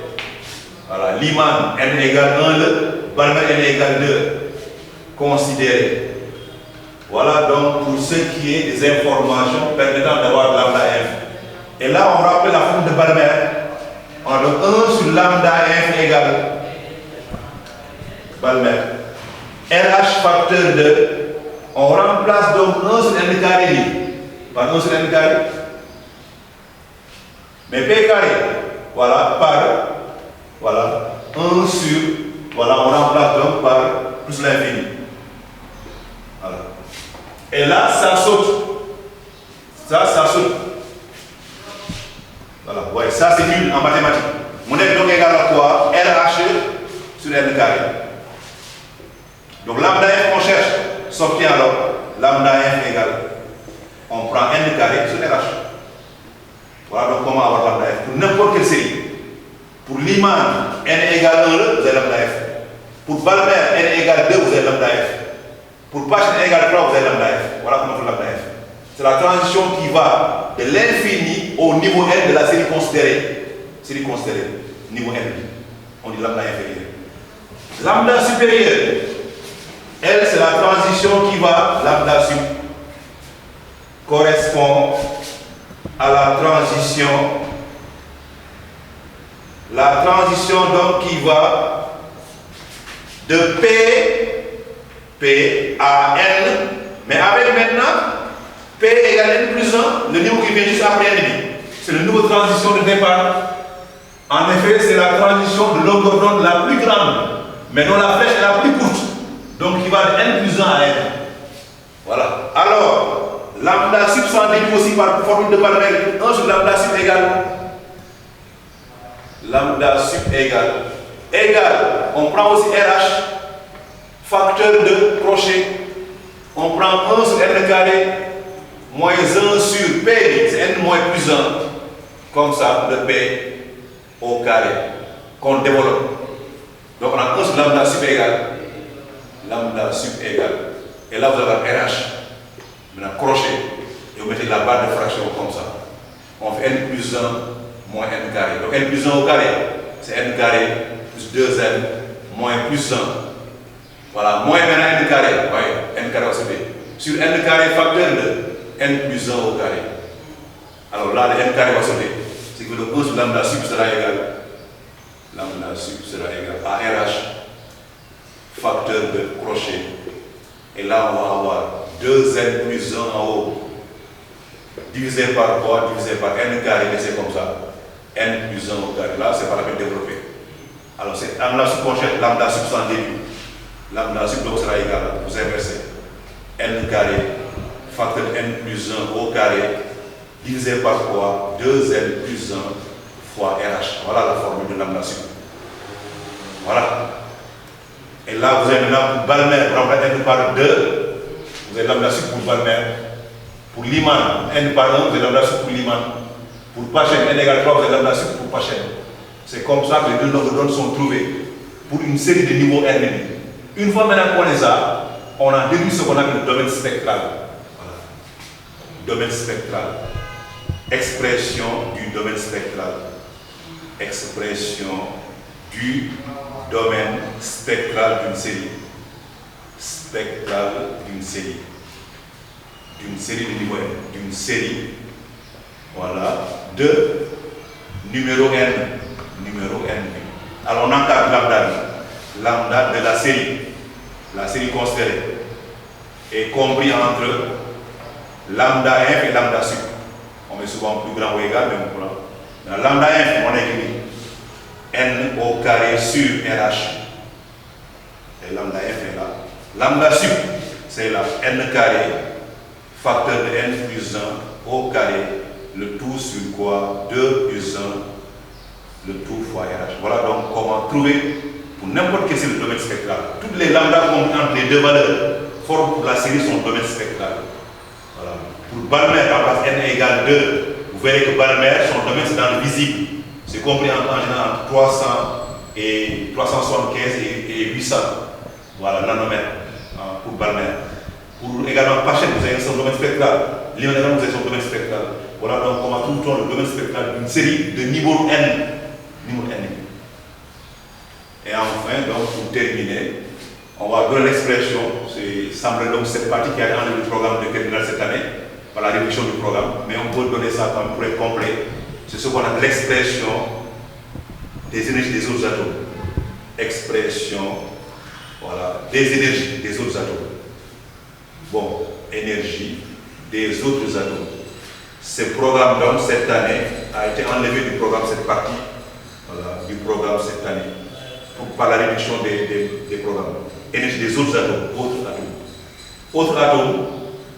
Speaker 2: Voilà, Lyman N égale 1, le Balmer N égale 2, considéré. Voilà donc pour ce qui est des informations permettant d'avoir lambda f. Et là on rappelle la forme de Balmer. On a donc 1 sur lambda f égale Balmer. RH facteur 2. On remplace donc 1 sur n carré par 1 sur n carré. Mais p carré, voilà, par, voilà, 1 sur, voilà, on remplace donc par plus l'infini. Voilà. Et là, ça saute. Ça saute. Voilà, ouais, ça c'est nul en mathématiques. Mon est donc égal à quoi? RH sur n carré. Donc lambda f qu'on cherche s'obtient alors lambda f égale. On prend n carré sur RH. Voilà donc comment avoir lambda f pour n'importe quelle série. Pour Lyman, n égale 1, vous avez lambda f. Pour Balmer, n égale 2, vous avez lambda f. Pour Paschen, n égale 3, vous avez lambda f. Voilà comment on fait lambda f. C'est la transition qui va de l'infini au niveau n de la série considérée. Série considérée, niveau n. On dit lambda inférieur. Lambda supérieur, elle, c'est la transition qui va, lambda sup, correspond à la transition donc qui va de P à N, mais avec maintenant P égale N plus 1, le niveau qui vient juste après N. C'est le niveau de transition de départ. En effet, c'est la transition de longueur d'onde la plus grande, mais non la flèche est la plus courte. Donc qui va de N plus 1 à N. Voilà. Alors, lambda sup s'en dérive aussi par formule de Balmer. 1 sur lambda sup égale. Lambda sup égale. On prend aussi RH, facteur de crochet. On prend 1 sur n carré, moins 1 sur P, c'est n moins plus 1. Comme ça, le P au carré, qu'on développe. Donc on a 1 sur lambda sup égale. Et là vous avez RH, maintenant crochet, et vous mettez la barre de fraction comme ça. On fait n plus 1 moins n carré. Donc n plus 1 au carré, c'est n carré plus 2n moins plus 1. Voilà, moins maintenant n carré, voyez, n carré au CP. Sur n carré facteur de n plus 1 au carré. Alors là, le n carré va sauter. C'est que le 1 sur lambda sup sera égal. Lambda sup sera égal à RH. Facteur de crochet. Et là, on va avoir 2n plus 1 en haut, divisé par quoi? Divisé par n carré, mais c'est comme ça. N plus 1 au carré. Là, c'est pas la peine de développer. Alors, c'est lambda sup qu'on cherche, lambda sup sans début. Lambda sup donc sera égal, vous inversez. N carré, facteur de n plus 1 au carré, divisé par quoi? 2n plus 1 fois RH. Voilà la formule de lambda sup. Voilà. Et là, vous avez maintenant pour Balmer, remplacé par 2, vous vous avez lambda sup pour Balmer. Pour Lyman, n par 1, vous avez lambda sup pour Lyman. Pour Pachen, n égale 3, vous avez lambda sup pour Pachen. C'est comme ça que les deux nombres d'onde sont trouvés pour une série de niveaux n. Une fois maintenant qu'on les a, on a déduit ce qu'on appelle le domaine spectral. Voilà. Domaine spectral. Expression du domaine spectral. Expression du domaine spectral d'une série. Spectral d'une série. D'une série de niveaux n. D'une série, voilà, de numéro n. Numéro n. Alors on encadre lambda. Lambda de la série considérée, est compris entre lambda inf et lambda sup. On met souvent plus grand ou égal, mais on prend. Dans lambda inf, on écrit n au carré sur RH. Et lambda inf est là. Lambda sup, c'est là, n carré, facteur de n plus 1 au carré, le tout sur quoi 2 plus 1, le tout fois RH. Voilà donc comment trouver, pour n'importe quel c'est le domaine spectral. Toutes les lambdas compris entre les deux valeurs forment pour la série son domaine spectral. Voilà. Pour Balmer, à place n égale 2, vous verrez que Balmer, son domaine c'est dans le visible. C'est compris en général entre 300 et 375 et 800. Voilà, nanomètres pour Balmer. Pour également Pachen, vous avez son domaine spectral. Lyman également, vous avez son domaine spectral. Voilà donc comment trouve-t-on le domaine spectral d'une série de niveau n. Niveau n. Et enfin, donc, pour terminer, on va donner l'expression, c'est semble donc cette partie qui a enlevé le programme de terminale cette année, par la réduction du programme, mais on peut donner ça comme pour être complet. C'est ce qu'on appelle l'expression des énergies des autres atomes. Expression, voilà, des énergies des autres atomes. Bon, énergie des autres atomes. Ce programme, donc, cette année, a été enlevé du programme, cette partie, voilà, du programme cette année, par la réduction des programmes. Énergie des autres atomes, autres atomes,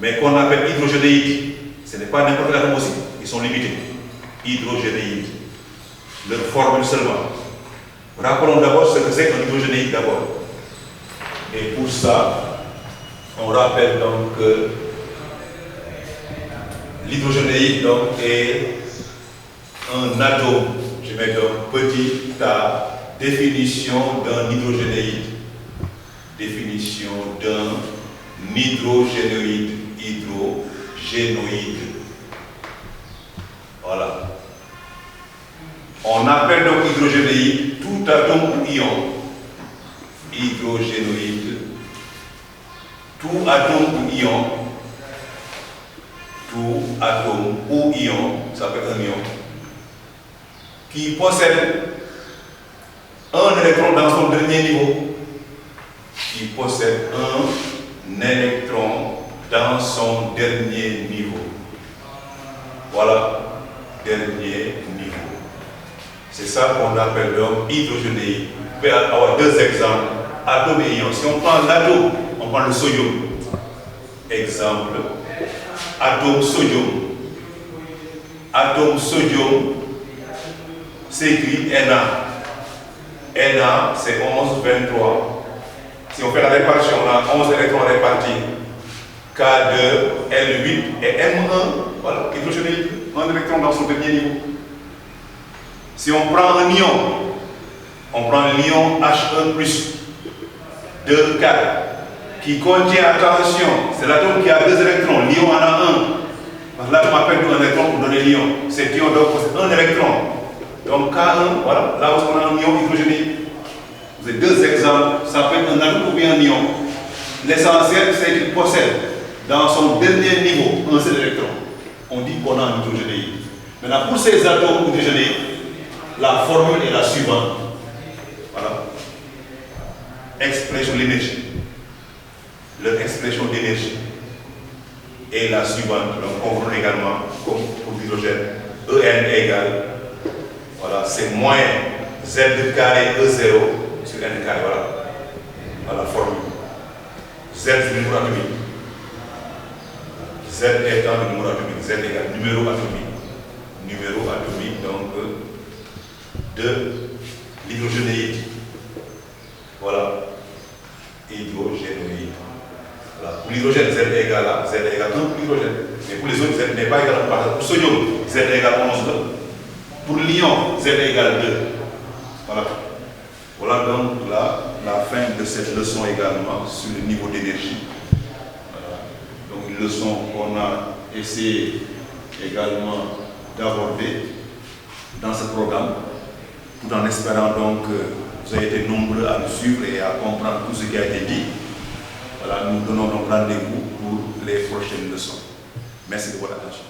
Speaker 2: mais qu'on appelle hydrogénéides. Ce n'est pas n'importe quel atome aussi, ils sont limités. Hydrogénéides. Leur formule seulement. Rappelons d'abord ce que c'est qu'un hydrogénéide d'abord. Et pour ça, on rappelle donc que l'hydrogénéide donc est un atome, je mets donc petit a, définition d'un hydrogénéide. Définition d'un hydrogénoïde. Hydrogénoïde. Voilà. On appelle donc hydrogénoïde tout atome ou ion. Hydrogénoïde. Tout atome ou ion. Tout atome ou ion, ça s'appelle un ion, qui possède un électron dans son dernier niveau. Qui possède un électron dans son dernier niveau. Voilà, dernier niveau. C'est ça qu'on appelle donc hydrogénéide. Vous pouvez avoir deux exemples, atome et ion. Si on prend l'atome, on prend le sodium. Exemple, atome sodium. Atome sodium s'écrit Na. Na, c'est 11, 23. Si on fait la répartition, on a 11 électrons répartis. K2, L8 et M1. Voilà, hydrogénéide, un électron dans son dernier niveau. Si on prend un ion, on prend l'ion H1+, 2, 4, qui contient, attention, c'est l'atome qui a deux électrons, l'ion en a un. Parce que l'atome appelle un électron pour donner l'ion. Cet ion donc possède un électron. Donc K1, voilà, là où on a un ion hydrogénique. Vous avez deux exemples, ça peut être un atome ou bien un ion. L'essentiel, c'est qu'il possède dans son dernier niveau un seul électron. On dit qu'on a un hydrogénéide. Maintenant, pour ces atomes hydrogénéides, la formule est la suivante. Voilà. Expression de l'énergie. Leur expression d'énergie est la suivante. Donc, on voit également, comme pour l'hydrogène, En égale, voilà, c'est moins Z carré E0 sur N carré, voilà. Voilà la formule. Z c'est le numéro atomique. Z étant le numéro atomique. Z égale numéro atomique. Numéro atomique, donc, de l'hydrogénéide. Voilà. Hydrogénoïde. Voilà. Pour l'hydrogène, Z égale égale à Z égale 1 pour l'hydrogène. Mais pour les autres, Z n'est pas égal à 1. Pour sodium, Z égale 11. Pour l'ion, Z égale 2. Voilà. Voilà donc la fin de cette leçon également sur le niveau d'énergie. Voilà. Donc une leçon qu'on a essayé également d'aborder dans ce programme, tout en espérant donc que vous avez été nombreux à nous suivre et à comprendre tout ce qui a été dit. Voilà, nous donnons donc rendez-vous pour les prochaines leçons. Merci de votre attention.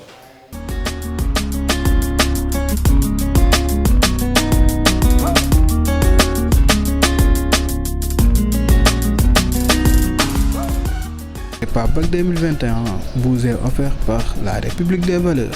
Speaker 1: Prépa Bac 2021 vous est offert par la République des Valeurs.